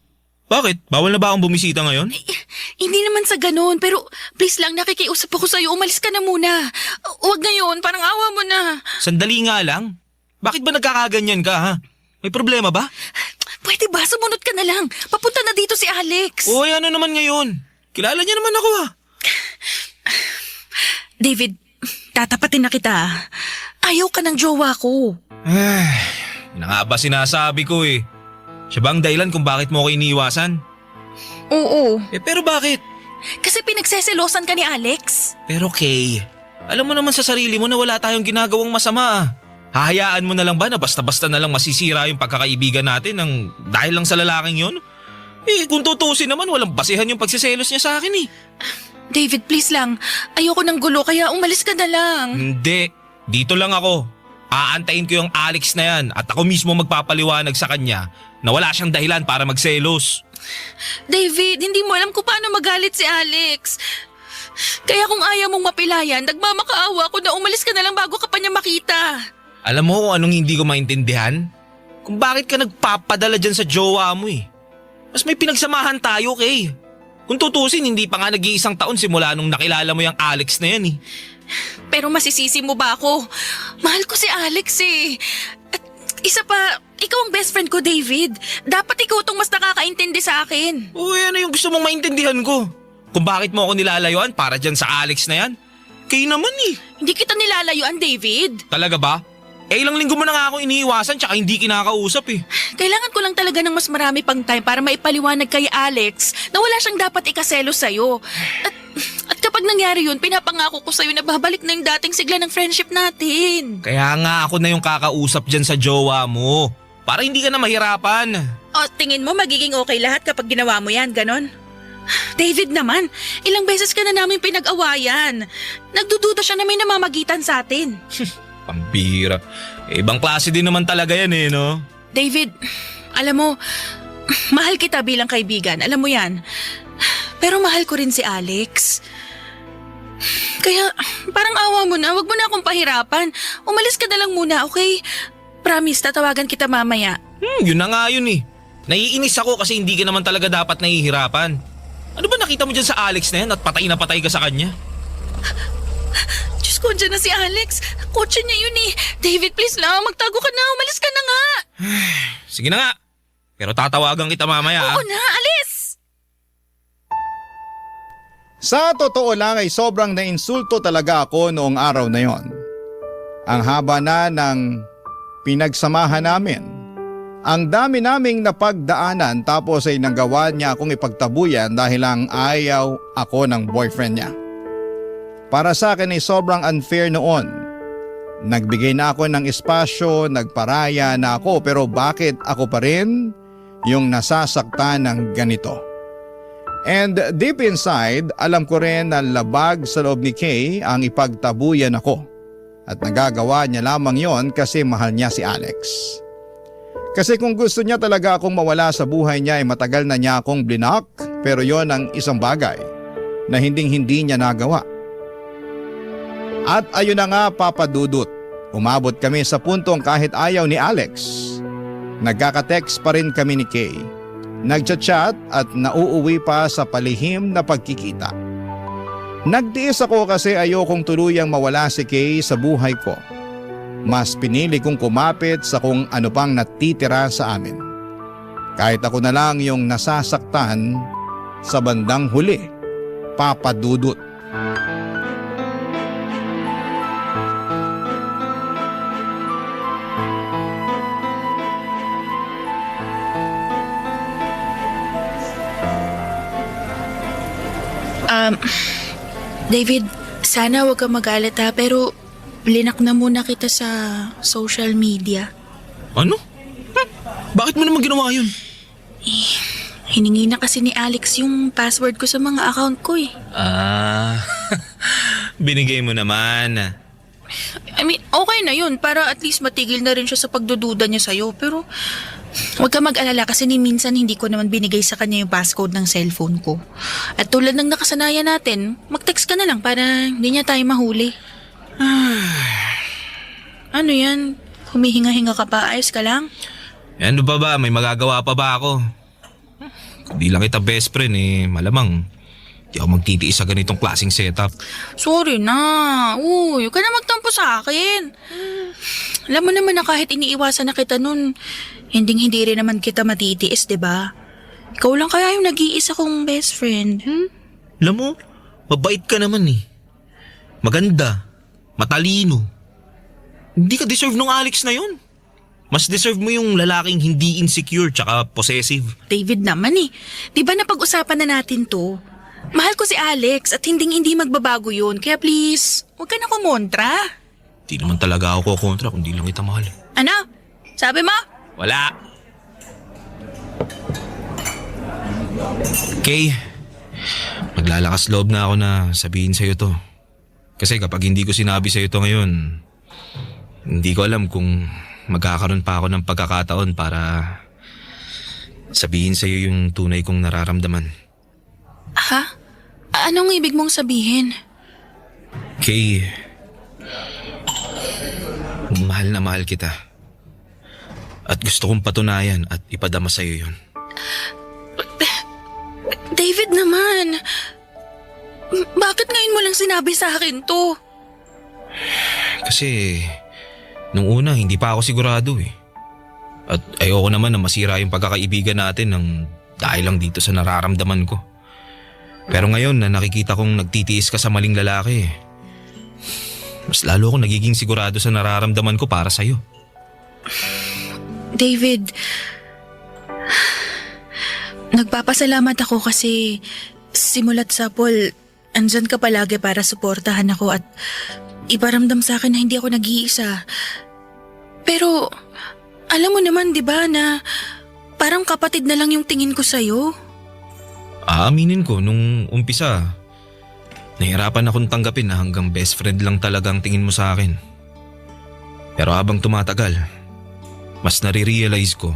Speaker 8: Bakit? Bawal na ba akong bumisita ngayon?
Speaker 7: Hindi naman sa ganun, pero please lang, nakikiusap ako sa'yo. Umalis ka na muna. Huwag ngayon, parang awa mo na.
Speaker 8: Sandali nga lang. Bakit ba nagkakaganyan ka ha? May problema ba?
Speaker 7: Pwede ba? Sumunod ka na lang. Papunta na dito si Alex.
Speaker 8: Oy, ano naman ngayon? Kilala niya naman ako ha.
Speaker 7: David, tatapatin na kita. Ayaw ka ng jowa ko.
Speaker 8: Yun na nga ba sinasabi ko eh. Siya ba ang dahilan kung bakit mo ako iniiwasan?
Speaker 7: Oo.
Speaker 8: Pero bakit?
Speaker 7: Kasi pinagseselosan ka ni Alex.
Speaker 8: Pero Kay, alam mo naman sa sarili mo na wala tayong ginagawang masama. Hahayaan mo na lang ba na basta-basta na lang masisira yung pagkakaibigan natin dahil lang sa lalaking yun? Kung tutusin naman, walang basihan yung pagsiselos niya sa akin eh.
Speaker 7: David, please lang. Ayoko ng gulo kaya umalis ka na lang.
Speaker 8: Hindi. Dito lang ako. Aantayin ko yung Alex na yan at ako mismo magpapaliwanag sa kanya na wala siyang dahilan para magselos.
Speaker 7: David, hindi mo alam kung paano magalit si Alex. Kaya kung ayaw mong mapilayan, nagmamakaawa ako na umalis ka na lang bago ka pa niya makita.
Speaker 8: Alam mo kung anong hindi ko maintindihan? Kung bakit ka nagpapadala dyan sa jowa mo eh. Mas may pinagsamahan tayo, Kay. Kung tutusin, hindi pa nga nag-iisang taon simula nung nakilala mo yung Alex na yan eh.
Speaker 7: Pero masisisi mo ba ako? Mahal ko si Alex eh. At isa pa, ikaw ang best friend ko, David. Dapat ikaw tong mas nakakaintindi sa akin.
Speaker 8: Uy, ano yung gusto mong maintindihan ko? Kung bakit mo ako nilalayuan para dyan sa Alex na yan? Kay naman eh.
Speaker 7: Hindi kita nilalayuan, David.
Speaker 8: Talaga ba? Ilang linggo mo na nga ako iniiwasan tsaka hindi kinakausap eh.
Speaker 7: Kailangan ko lang talaga ng mas marami pang time para maipaliwanag kay Alex na wala siyang dapat ikaselo sa'yo. At kapag nangyari yun, pinapangako ko sa'yo na babalik na yung dating sigla ng friendship natin.
Speaker 8: Kaya nga ako na yung kakausap dyan sa jowa mo. Para hindi ka na mahirapan.
Speaker 7: O, tingin mo magiging okay lahat kapag ginawa mo yan, ganon? David naman, ilang beses ka na namin pinag-awayan. Nagdududa siya na may namamagitan sa atin.
Speaker 8: Pambira. Ibang klase din naman talaga yan eh, no?
Speaker 7: David, alam mo, mahal kita bilang kaibigan, alam mo yan. Pero mahal ko rin si Alex. Kaya parang awa mo na, wag mo na akong pahirapan. Umalis ka na lang muna, okay? Promise, tatawagan kita mamaya.
Speaker 8: Yun na nga yun eh. Naiinis ako kasi hindi ka naman talaga dapat nahihirapan. Ano ba nakita mo dyan sa Alex na yan at patay na patay ka sa kanya?
Speaker 7: Diyos ko, dyan na si Alex. Kotse niya yun eh. David, please lang, magtago ka na, umalis ka na nga.
Speaker 8: Sige na nga. Pero tatawagan kita mamaya.
Speaker 7: Oo na, alis!
Speaker 3: Sa totoo lang ay sobrang nainsulto talaga ako noong araw na yon. Ang haba na ng pinagsamahan namin. Ang dami naming napagdaanan tapos ay nagawa niya akong ipagtabuyan dahil lang ayaw ako ng boyfriend niya. Para sa akin ay sobrang unfair noon. Nagbigay na ako ng espasyo, nagparaya na ako pero bakit ako pa rin yung nasasaktan ng ganito? And deep inside, alam ko rin na labag sa loob ni Kay ang ipagtabuyan ako. At nagagawa niya lamang yon kasi mahal niya si Alex. Kasi kung gusto niya talaga akong mawala sa buhay niya ay matagal na niya akong blinak pero yon ang isang bagay na hindi niya nagawa. At ayun na nga papadudot, umabot kami sa puntong kahit ayaw ni Alex. Nagkaka-text pa rin kami ni Kay. Nagchat-chat at nauuwi pa sa palihim na pagkikita. Nagtiis ako kasi ayokong tuluyang mawala si Kay sa buhay ko. Mas pinili kong kumapit sa kung ano pang natitira sa amin. Kahit ako na lang yung nasasaktan sa bandang huli, papadudot.
Speaker 7: David, sana wag kang magalit ha, pero linak na muna kita sa social media.
Speaker 8: Ano? Bakit mo naman ginawa yun?
Speaker 7: Hiningi na kasi ni Alex yung password ko sa mga account ko eh.
Speaker 8: Binigay mo naman.
Speaker 7: I mean, okay na yun para at least matigil na rin siya sa pagdududa niya sa'yo. Pero huwag ka mag-alala kasi minsan hindi ko naman binigay sa kanya yung passcode ng cellphone ko. At tulad ng nakasanayan natin, mag-text ka na lang para hindi niya tayo mahuli. Ano yan? Humihinga-hinga ka pa? Ayos ka lang?
Speaker 8: Ano ba? May magagawa pa ba ako? Kung di lang kita best friend malamang di ako magtitiis sa ganitong klaseng setup.
Speaker 7: Sorry na. Uy, huwag ka na magtampo sa akin. Alam mo naman na kahit iniiwasan na kita nun, hindi rin naman kita matitiis, diba? Ikaw lang kaya yung nag-iisa kong best friend.
Speaker 8: Alam mo, mabait ka naman eh. maganda, matalino. Hindi ka deserve nung Alex na yun. Mas deserve mo yung lalaking hindi insecure tsaka possessive.
Speaker 7: David naman eh. Di ba napag-usapan na natin to? Mahal ko si Alex at hindi magbabago yun. Kaya please, huwag ka na kumontra.
Speaker 8: Di naman talaga ako kontra kung di lang kita mahal.
Speaker 7: Ano? Sabi mo?
Speaker 8: Wala. Kay, maglalakas loob na ako na sabihin sa'yo to. Kasi kapag hindi ko sinabi sa'yo to ngayon, hindi ko alam kung magkakaroon pa ako ng pagkakataon para sabihin sa'yo yung tunay kong nararamdaman.
Speaker 7: Ha? Anong ibig mong sabihin?
Speaker 8: Kay, mahal na mahal kita. At gusto kong patunayan at ipadama sa'yo yun.
Speaker 7: David naman, bakit ngayon mo lang sinabi sa akin to?
Speaker 8: Kasi nung una hindi pa ako sigurado eh. At ayoko naman na masira yung pagkakaibigan natin ng dahil lang dito sa nararamdaman ko. Pero ngayon na nakikita kong nagtitiis ka sa maling lalaki, mas lalo akong nagiging sigurado sa nararamdaman ko para sa'yo.
Speaker 7: David, nagpapasalamat ako kasi simulat sa Paul, andyan ka palagi para suportahan ako at iparamdam sa akin na hindi ako nag-iisa. Pero alam mo naman 'di ba na parang kapatid na lang yung tingin ko sa'yo?
Speaker 8: Aaminin ko nung umpisa, nahirapan akong tanggapin na hanggang best friend lang talagang tingin mo sa akin. Pero habang tumatagal, mas nare-realize ko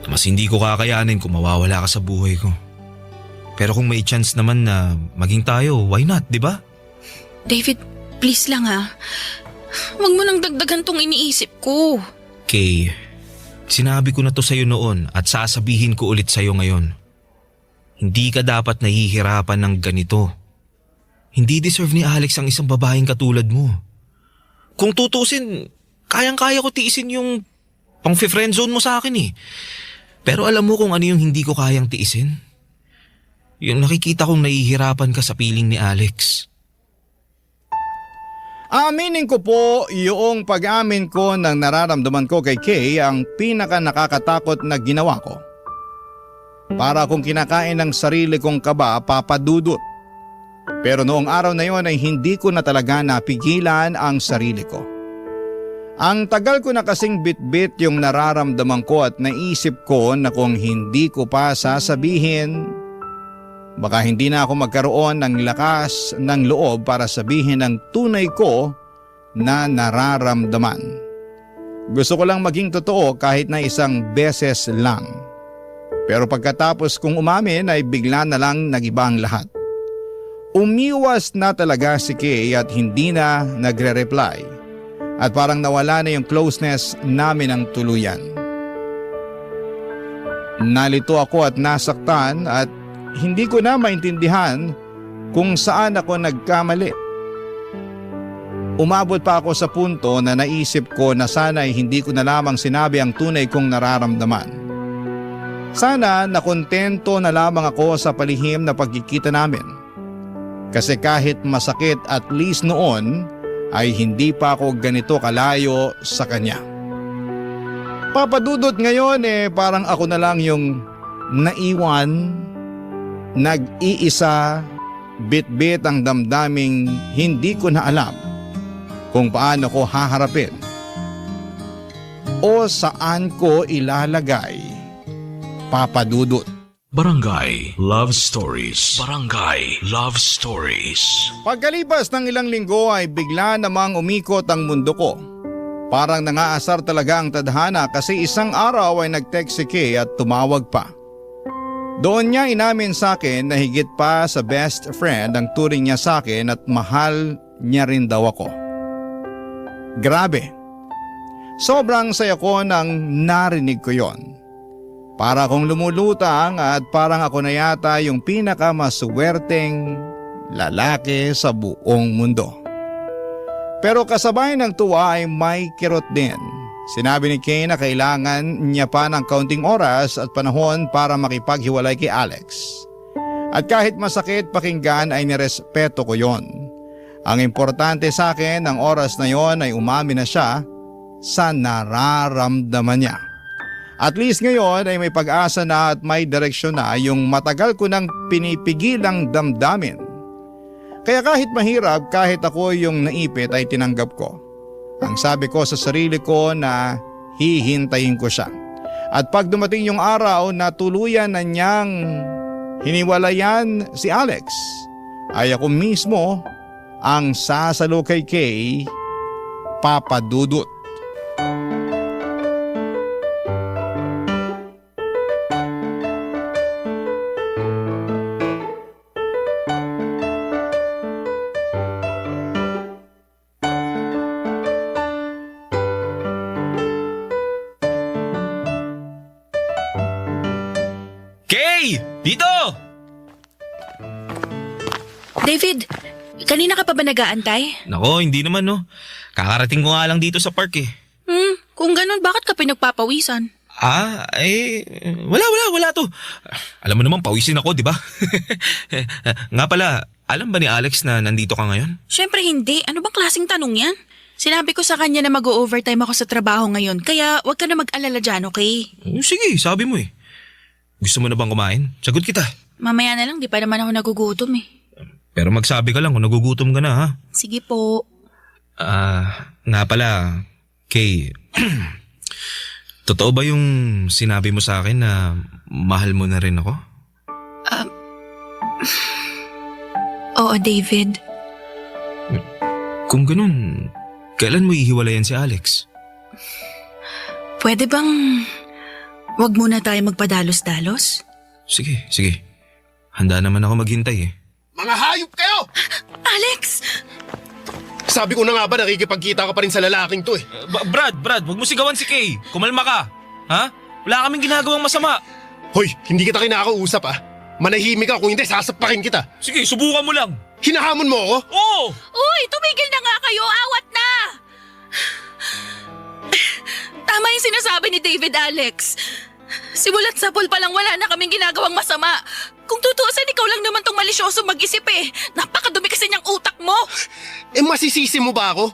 Speaker 8: na mas hindi ko kakayanin kung mawawala ka sa buhay ko. Pero kung may chance naman na maging tayo, why not, di ba?
Speaker 7: David, please lang ha. Huwag mo nang dagdagan tong iniisip ko.
Speaker 8: Kay, sinabi ko na to sa'yo noon at sasabihin ko ulit sa'yo ngayon. Hindi ka dapat nahihirapan ng ganito. Hindi deserve ni Alex ang isang babaeng katulad mo. Kung tutusin, kayang-kaya ko tiisin yung pang-friendzone mo sa akin eh. Pero alam mo kung ano yung hindi ko kayang tiisin? Yung nakikita kong nahihirapan ka sa piling ni Alex.
Speaker 3: Aminin ko po, yung pag-amin ko ng nararamdaman ko kay Kay ang pinaka nakakatakot na ginawa ko. Para akong kinakain ng sarili kong kaba, papadudot. Pero noong araw na yon ay hindi ko na talaga napigilan ang sarili ko. Ang tagal ko na kasing bitbit yung nararamdaman ko at naisip ko na kung hindi ko pa sasabihin, baka hindi na ako magkaroon ng lakas ng loob para sabihin ang tunay ko na nararamdaman. Gusto ko lang maging totoo kahit na isang beses lang. Pero pagkatapos kong umamin ay bigla na lang nagiba ang lahat. Umiwas na talaga si Kay at hindi na nagre-reply. At parang nawala na yung closeness namin ng tuluyan. Nalito ako at nasaktan at hindi ko na maintindihan kung saan ako nagkamali. Umabot pa ako sa punto na naisip ko na sana ay hindi ko na lamang sinabi ang tunay kong nararamdaman. Sana nakontento na lamang ako sa palihim na pagkikita namin. Kasi kahit masakit at least noon ay hindi pa ako ganito kalayo sa kanya. Papadudot ngayon parang ako na lang yung naiwan, nag-iisa, bit-bit ang damdaming hindi ko na alam kung paano ko haharapin o saan ko ilalagay. Papadudot.
Speaker 1: Barangay Love Stories. Barangay Love Stories.
Speaker 3: Pagkalipas ng ilang linggo ay bigla namang umikot ang mundo ko. Parang nangaasar talaga ang tadhana kasi isang araw ay nag-text si Kay at tumawag pa. Doon niya inamin sa akin na higit pa sa best friend ang turing niya sa akin at mahal niya rin daw ako. Grabe. Sobrang saya ko nang narinig ko yon. Para akong lumulutang at parang ako na yata yung pinakamaswerteng lalaki sa buong mundo. Pero kasabay ng tuwa ay may kirot din. Sinabi ni Kay na kailangan niya pa ng kaunting oras at panahon para makipaghiwalay kay Alex. At kahit masakit pakinggan ay nirespeto ko yon. Ang importante sa akin ng oras na yon ay umamin na siya sa nararamdaman niya. At least ngayon ay may pag-asa na at may direksyon na yung matagal ko nang pinipigilang damdamin. Kaya kahit mahirap, kahit ako yung naipit ay tinanggap ko. Ang sabi ko sa sarili ko na hihintayin ko siya. At pag dumating yung araw na tuluyan na niyang hiniwalayan si Alex, ay ako mismo ang sasalo kay Kay, Papa Dudut.
Speaker 8: Kay! Dito!
Speaker 7: David, kanina ka pa ba nag-aantay?
Speaker 8: Nako, hindi naman no. Kakarating ko nga lang dito sa park eh.
Speaker 7: Kung ganun, bakit ka pinagpapawisan?
Speaker 8: Wala to. Alam mo naman, pawisin ako, di ba? Nga pala, alam ba ni Alex na nandito ka ngayon?
Speaker 7: Siyempre hindi. Ano bang klaseng tanong yan? Sinabi ko sa kanya na mag-overtime ako sa trabaho ngayon, kaya wag ka na mag-alala dyan, okay?
Speaker 8: Sige, sabi mo eh. Gusto mo na bang kumain? Sagot kita.
Speaker 7: Mamaya na lang, di pa naman ako nagugutom eh.
Speaker 8: Pero magsabi ka lang kung nagugutom ka na ha.
Speaker 7: Sige po.
Speaker 8: Nga pala, Kay, totoo ba yung sinabi mo sa akin na mahal mo na rin ako?
Speaker 7: Oo, David.
Speaker 8: Kung ganun, kailan mo ihiwalayan si Alex?
Speaker 7: Pwede bang wag muna tayo magpadalos-dalos?
Speaker 8: Sige. Handa naman ako maghintay eh.
Speaker 6: Mga hayop kayo!
Speaker 7: Alex!
Speaker 6: Sabi ko na nga ba nakikipagkita ka pa rin sa lalaking to eh.
Speaker 8: Brad, wag mo sigawan si Kay. Kumalma ka. Ha? Wala kaming ginagawang masama.
Speaker 6: Hoy, hindi kita kinakausap ah. Manahimik ka, kung hindi sasapakin kita.
Speaker 8: Sige, subukan mo lang.
Speaker 6: Hinahamon mo ako?
Speaker 8: Oo!
Speaker 7: Uy, tumigil na nga kayo! Awat na! Tama yung sinasabi ni David, Alex. Simulat sapol pa lang wala na kaming ginagawang masama. Kung tutuusin, ikaw lang naman tong malisyoso mag-isip eh. Napakadumi kasi niyang utak mo.
Speaker 6: Eh masisisi mo ba ako?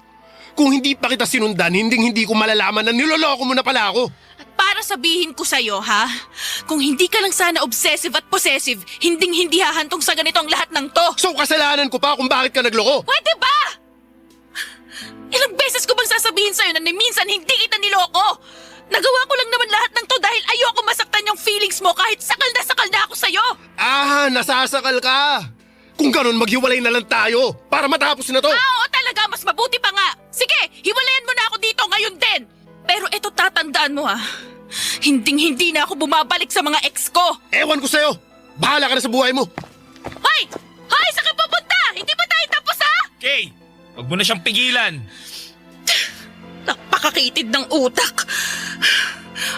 Speaker 6: Kung hindi pa kita sinundan, hindi ko malalaman na niloloko mo na pala ako.
Speaker 7: At para sabihin ko sa'yo, ha? Kung hindi ka lang sana obsessive at possessive, hindi hahantong sa ganito ang lahat ng to.
Speaker 6: So kasalanan ko pa kung bakit ka nagloko.
Speaker 7: Pwede ba? Ilang beses ko bang sasabihin sa'yo na minsan hindi kita niloko? Nagawa ko lang naman lahat ng to dahil ayoko masaktan yung feelings mo kahit sakal na ako sa'yo.
Speaker 6: Nasasakal ka. Kung ganun, maghiwalay na lang tayo para matapos na to.
Speaker 7: Oo talaga, mas mabuti pa nga. Sige, hiwalayan mo na ako dito ngayon din. Pero eto tatandaan mo hindi na ako bumabalik sa mga ex ko.
Speaker 6: Ewan ko sa'yo. Bahala ka na sa buhay mo.
Speaker 7: Hoy! Hoy, saan ka pupunta? Hindi pa tayo tapos
Speaker 8: Kay, wag mo na siyang pigilan.
Speaker 7: Napakakitid ng utak.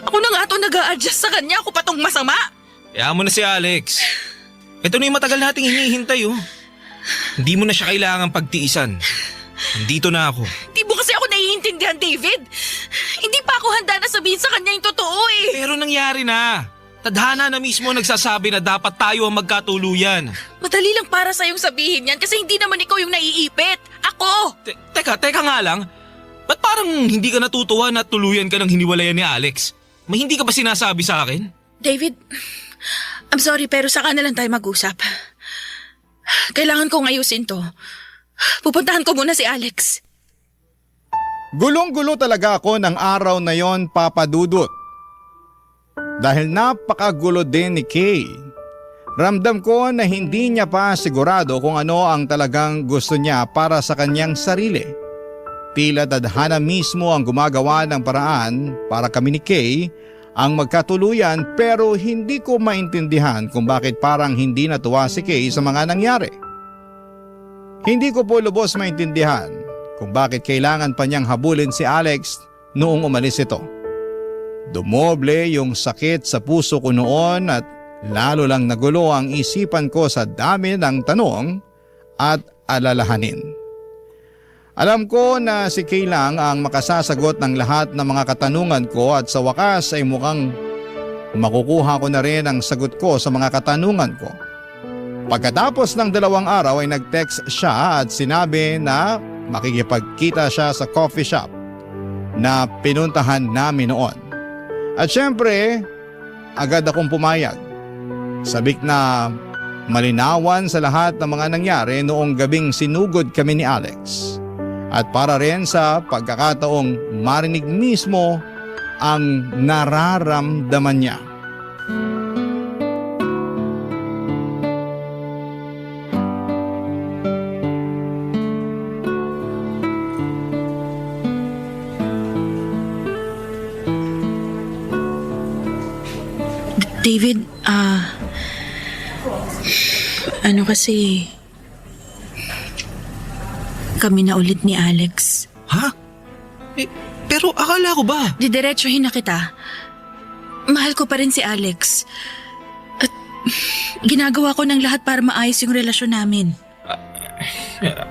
Speaker 7: Ako na nga ito nag-a-adjust sa kanya, ako pa tong masama.
Speaker 8: Kaya mo na si Alex. Ito na yung matagal nating hinihintay oh. Hindi mo na siya kailangang pagtiisan. Nandito na ako.
Speaker 7: Di mo kasi ako naiintindihan, David. Hindi pa ako handa na sabihin sa kanya yung totoo eh.
Speaker 8: Pero nangyari na. Tadhana na mismo nagsasabi na dapat tayo ang magkatuluyan.
Speaker 7: Madali lang para sa'yong sabihin yan kasi hindi naman ikaw yung naiipit. Ako!
Speaker 8: Teka nga lang. Ba't parang hindi ka natutuwa na tuluyan ka ng hiniwalayan ni Alex? May hindi ka ba sinasabi sa akin?
Speaker 7: David, I'm sorry pero saka na lang tayo mag-usap. Kailangan kong ayusin to. Pupuntahan ko muna si Alex.
Speaker 3: Gulong-gulo talaga ako ng araw na yon, Papa Dudut. Dahil napakagulo din ni Kay. Ramdam ko na hindi niya pa sigurado kung ano ang talagang gusto niya para sa kanyang sarili. Tila tadhana mismo ang gumagawa ng paraan para kami ni Kay ang magkatuluyan pero hindi ko maintindihan kung bakit parang hindi natuwa si Kay sa mga nangyari. Hindi ko po lubos maintindihan kung bakit kailangan pa niyang habulin si Alex noong umalis ito. Dumoble yung sakit sa puso ko noon at lalo lang nagulo ang isipan ko sa dami ng tanong at alalahanin. Alam ko na si Kay lang ang makasasagot ng lahat ng mga katanungan ko at sa wakas ay mukhang makukuha ko na rin ang sagot ko sa mga katanungan ko. Pagkatapos ng 2 araw ay nag-text siya at sinabi na makikipagkita siya sa coffee shop na pinuntahan namin noon. At syempre, agad akong pumayag. Sabik na malinawan sa lahat ng mga nangyari noong gabing sinugod kami ni Alex. At para rin sa pagkakataong marinig mismo ang nararamdaman niya.
Speaker 7: David, kasi kami na ulit ni Alex.
Speaker 8: Ha? Pero akala ko ba?
Speaker 7: Didiretsuhin na kita. Mahal ko pa rin si Alex. At ginagawa ko ng lahat para maayos yung relasyon namin.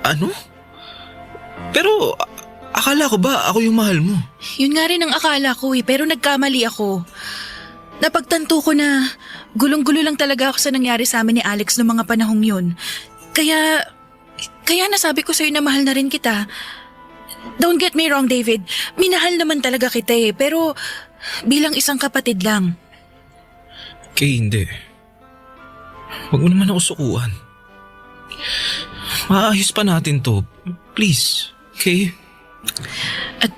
Speaker 8: Ano? Pero akala ko ba ako yung mahal mo?
Speaker 7: Yun nga rin ang akala ko pero nagkamali ako. Napagtanto ko na gulong-gulo lang talaga ako sa nangyari sa amin ni Alex noong mga panahong yun. Kaya nasabi ko sa'yo na mahal na rin kita. Don't get me wrong, David. Minahal naman talaga kita pero bilang isang kapatid lang.
Speaker 8: Kay, hindi. Huwag mo naman ako sukuan. Maayos pa natin to. Please, Kay.
Speaker 7: At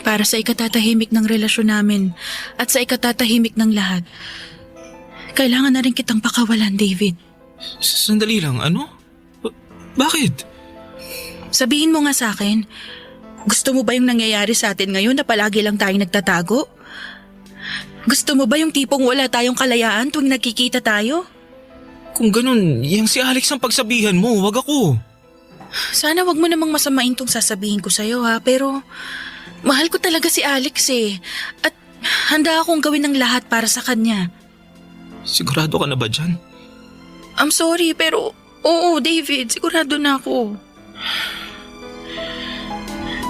Speaker 7: para sa ikatatahimik ng relasyon namin at sa ikatatahimik ng lahat, kailangan na rin kitang pakawalan, David.
Speaker 8: Sandali lang, ano? Bakit?
Speaker 7: Sabihin mo nga sa akin, gusto mo ba yung nangyayari sa atin ngayon na palagi lang tayong nagtatago? Gusto mo ba yung tipong wala tayong kalayaan tuwing nagkikita tayo?
Speaker 8: Kung ganun, yang si Alex ang pagsabihan mo, wag ako.
Speaker 7: Sana wag mo namang masamain tong sasabihin ko sa'yo pero mahal ko talaga si Alex at handa akong gawin ng lahat para sa kanya.
Speaker 8: Sigurado ka na ba dyan?
Speaker 7: I'm sorry pero oo David, sigurado na ako.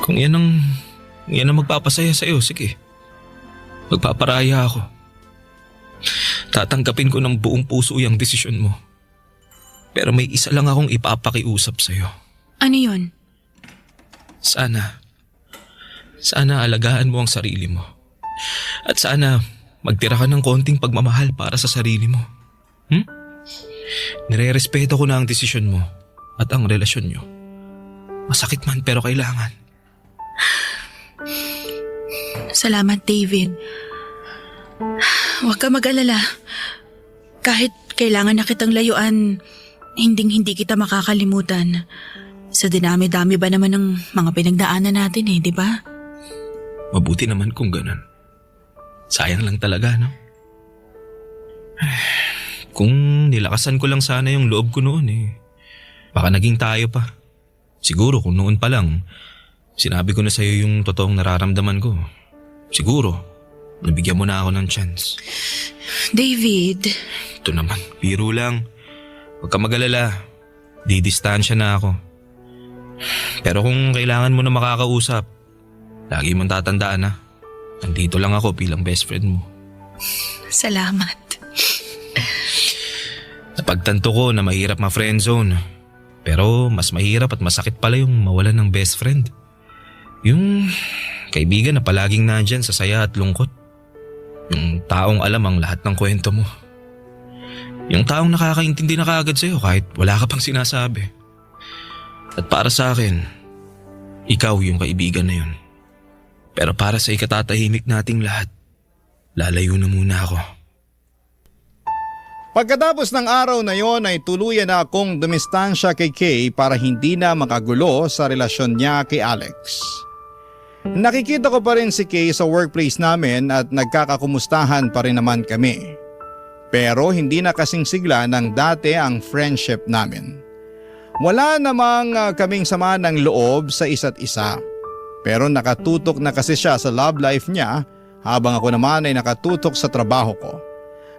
Speaker 8: Kung yan ang magpapasaya sa'yo, sige. Magpaparaya ako. Tatanggapin ko ng buong puso yung desisyon mo. Pero may isa lang akong ipapakiusap sa'yo.
Speaker 7: Ano yun?
Speaker 8: Sana alagaan mo ang sarili mo. At sana magtira ka ng konting pagmamahal para sa sarili mo. Nire-respeto ko na ang desisyon mo at ang relasyon nyo. Masakit man pero kailangan.
Speaker 7: Salamat, David. Huwag ka mag-alala. Kahit kailangan na kitang layuan, hindi kita makakalimutan. Sa dinami-dami ba naman ng mga pinagdaanan natin di ba?
Speaker 8: Mabuti naman kung ganun. Sayang lang talaga, no? Kung nilakasan ko lang sana yung loob ko noon baka naging tayo pa. Siguro kung noon pa lang, sinabi ko na sa'yo yung totoong nararamdaman ko. Siguro, nabigyan mo na ako ng chance.
Speaker 7: David.
Speaker 8: Ito naman, biro lang. Huwag ka mag-alala. Didistansya na ako. Pero kung kailangan mo na makakausap, lagi mong tatandaan nandito lang ako bilang best friend mo.
Speaker 7: Salamat.
Speaker 8: Napagtanto ko na mahirap ma-friendzone. Pero mas mahirap at masakit pala yung mawalan ng best friend. Yung kaibigan na palaging nandyan sa saya at lungkot. Yung taong alam ang lahat ng kwento mo. Yung taong nakakaintindi na kaagad sa'yo kahit wala ka pang sinasabi. At para sa akin, ikaw yung kaibigan na yun. Pero para sa ikatatahimik nating lahat, lalayo na muna ako.
Speaker 3: Pagkatapos ng araw na yon ay tuluyan na akong dumistansya kay Kay para hindi na makagulo sa relasyon niya kay Alex. Nakikita ko pa rin si Kay sa workplace namin at nagkakakumustahan pa rin naman kami. Pero hindi na kasing sigla ng dati ang friendship namin. Wala namang kaming sama ng loob sa isa't isa. Pero nakatutok na kasi siya sa love life niya habang ako naman ay nakatutok sa trabaho ko.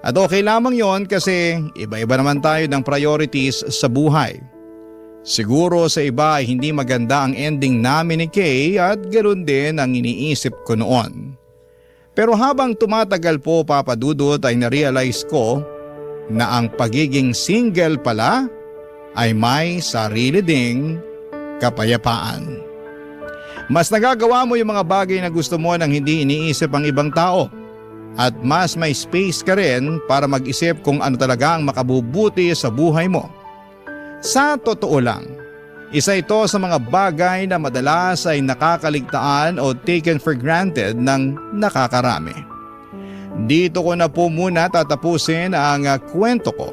Speaker 3: At okay lamang yon kasi iba-iba naman tayo ng priorities sa buhay. Siguro sa iba ay hindi maganda ang ending namin ni Kay at ganoon din ang iniisip ko noon. Pero habang tumatagal po Papa Dudut ay narealize ko
Speaker 9: na ang pagiging single pala ay may sarili ding kapayapaan. Mas nagagawa mo yung mga bagay na gusto mo nang hindi iniisip ang ibang tao. At mas may space ka rin para mag-isip kung ano talaga ang makabubuti sa buhay mo. Sa totoo lang, isa ito sa mga bagay na madalas ay nakakaligtaan o taken for granted ng nakakarami. Dito ko na po muna tatapusin ang kwento ko.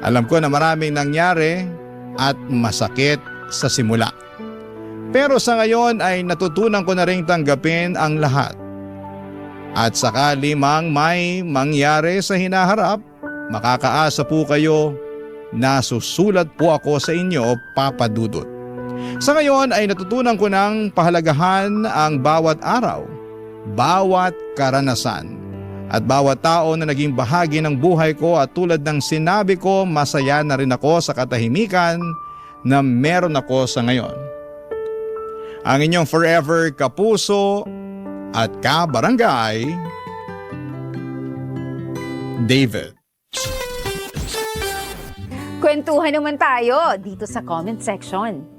Speaker 9: Alam ko na maraming nangyari at masakit sa simula. Pero sa ngayon ay natutunan ko na rin tanggapin ang lahat. At sakali mang may mangyari sa hinaharap, makakaasa po kayo na susulat po ako sa inyo, Papa Dudut. Sa ngayon ay natutunan ko ng pahalagahan ang bawat araw, bawat karanasan, at bawat tao na naging bahagi ng buhay ko at tulad ng sinabi ko, masaya na rin ako sa katahimikan na meron ako sa ngayon. Ang inyong forever kapuso at kabarangay, David.
Speaker 10: Kwentuhan naman tayo dito sa comment section.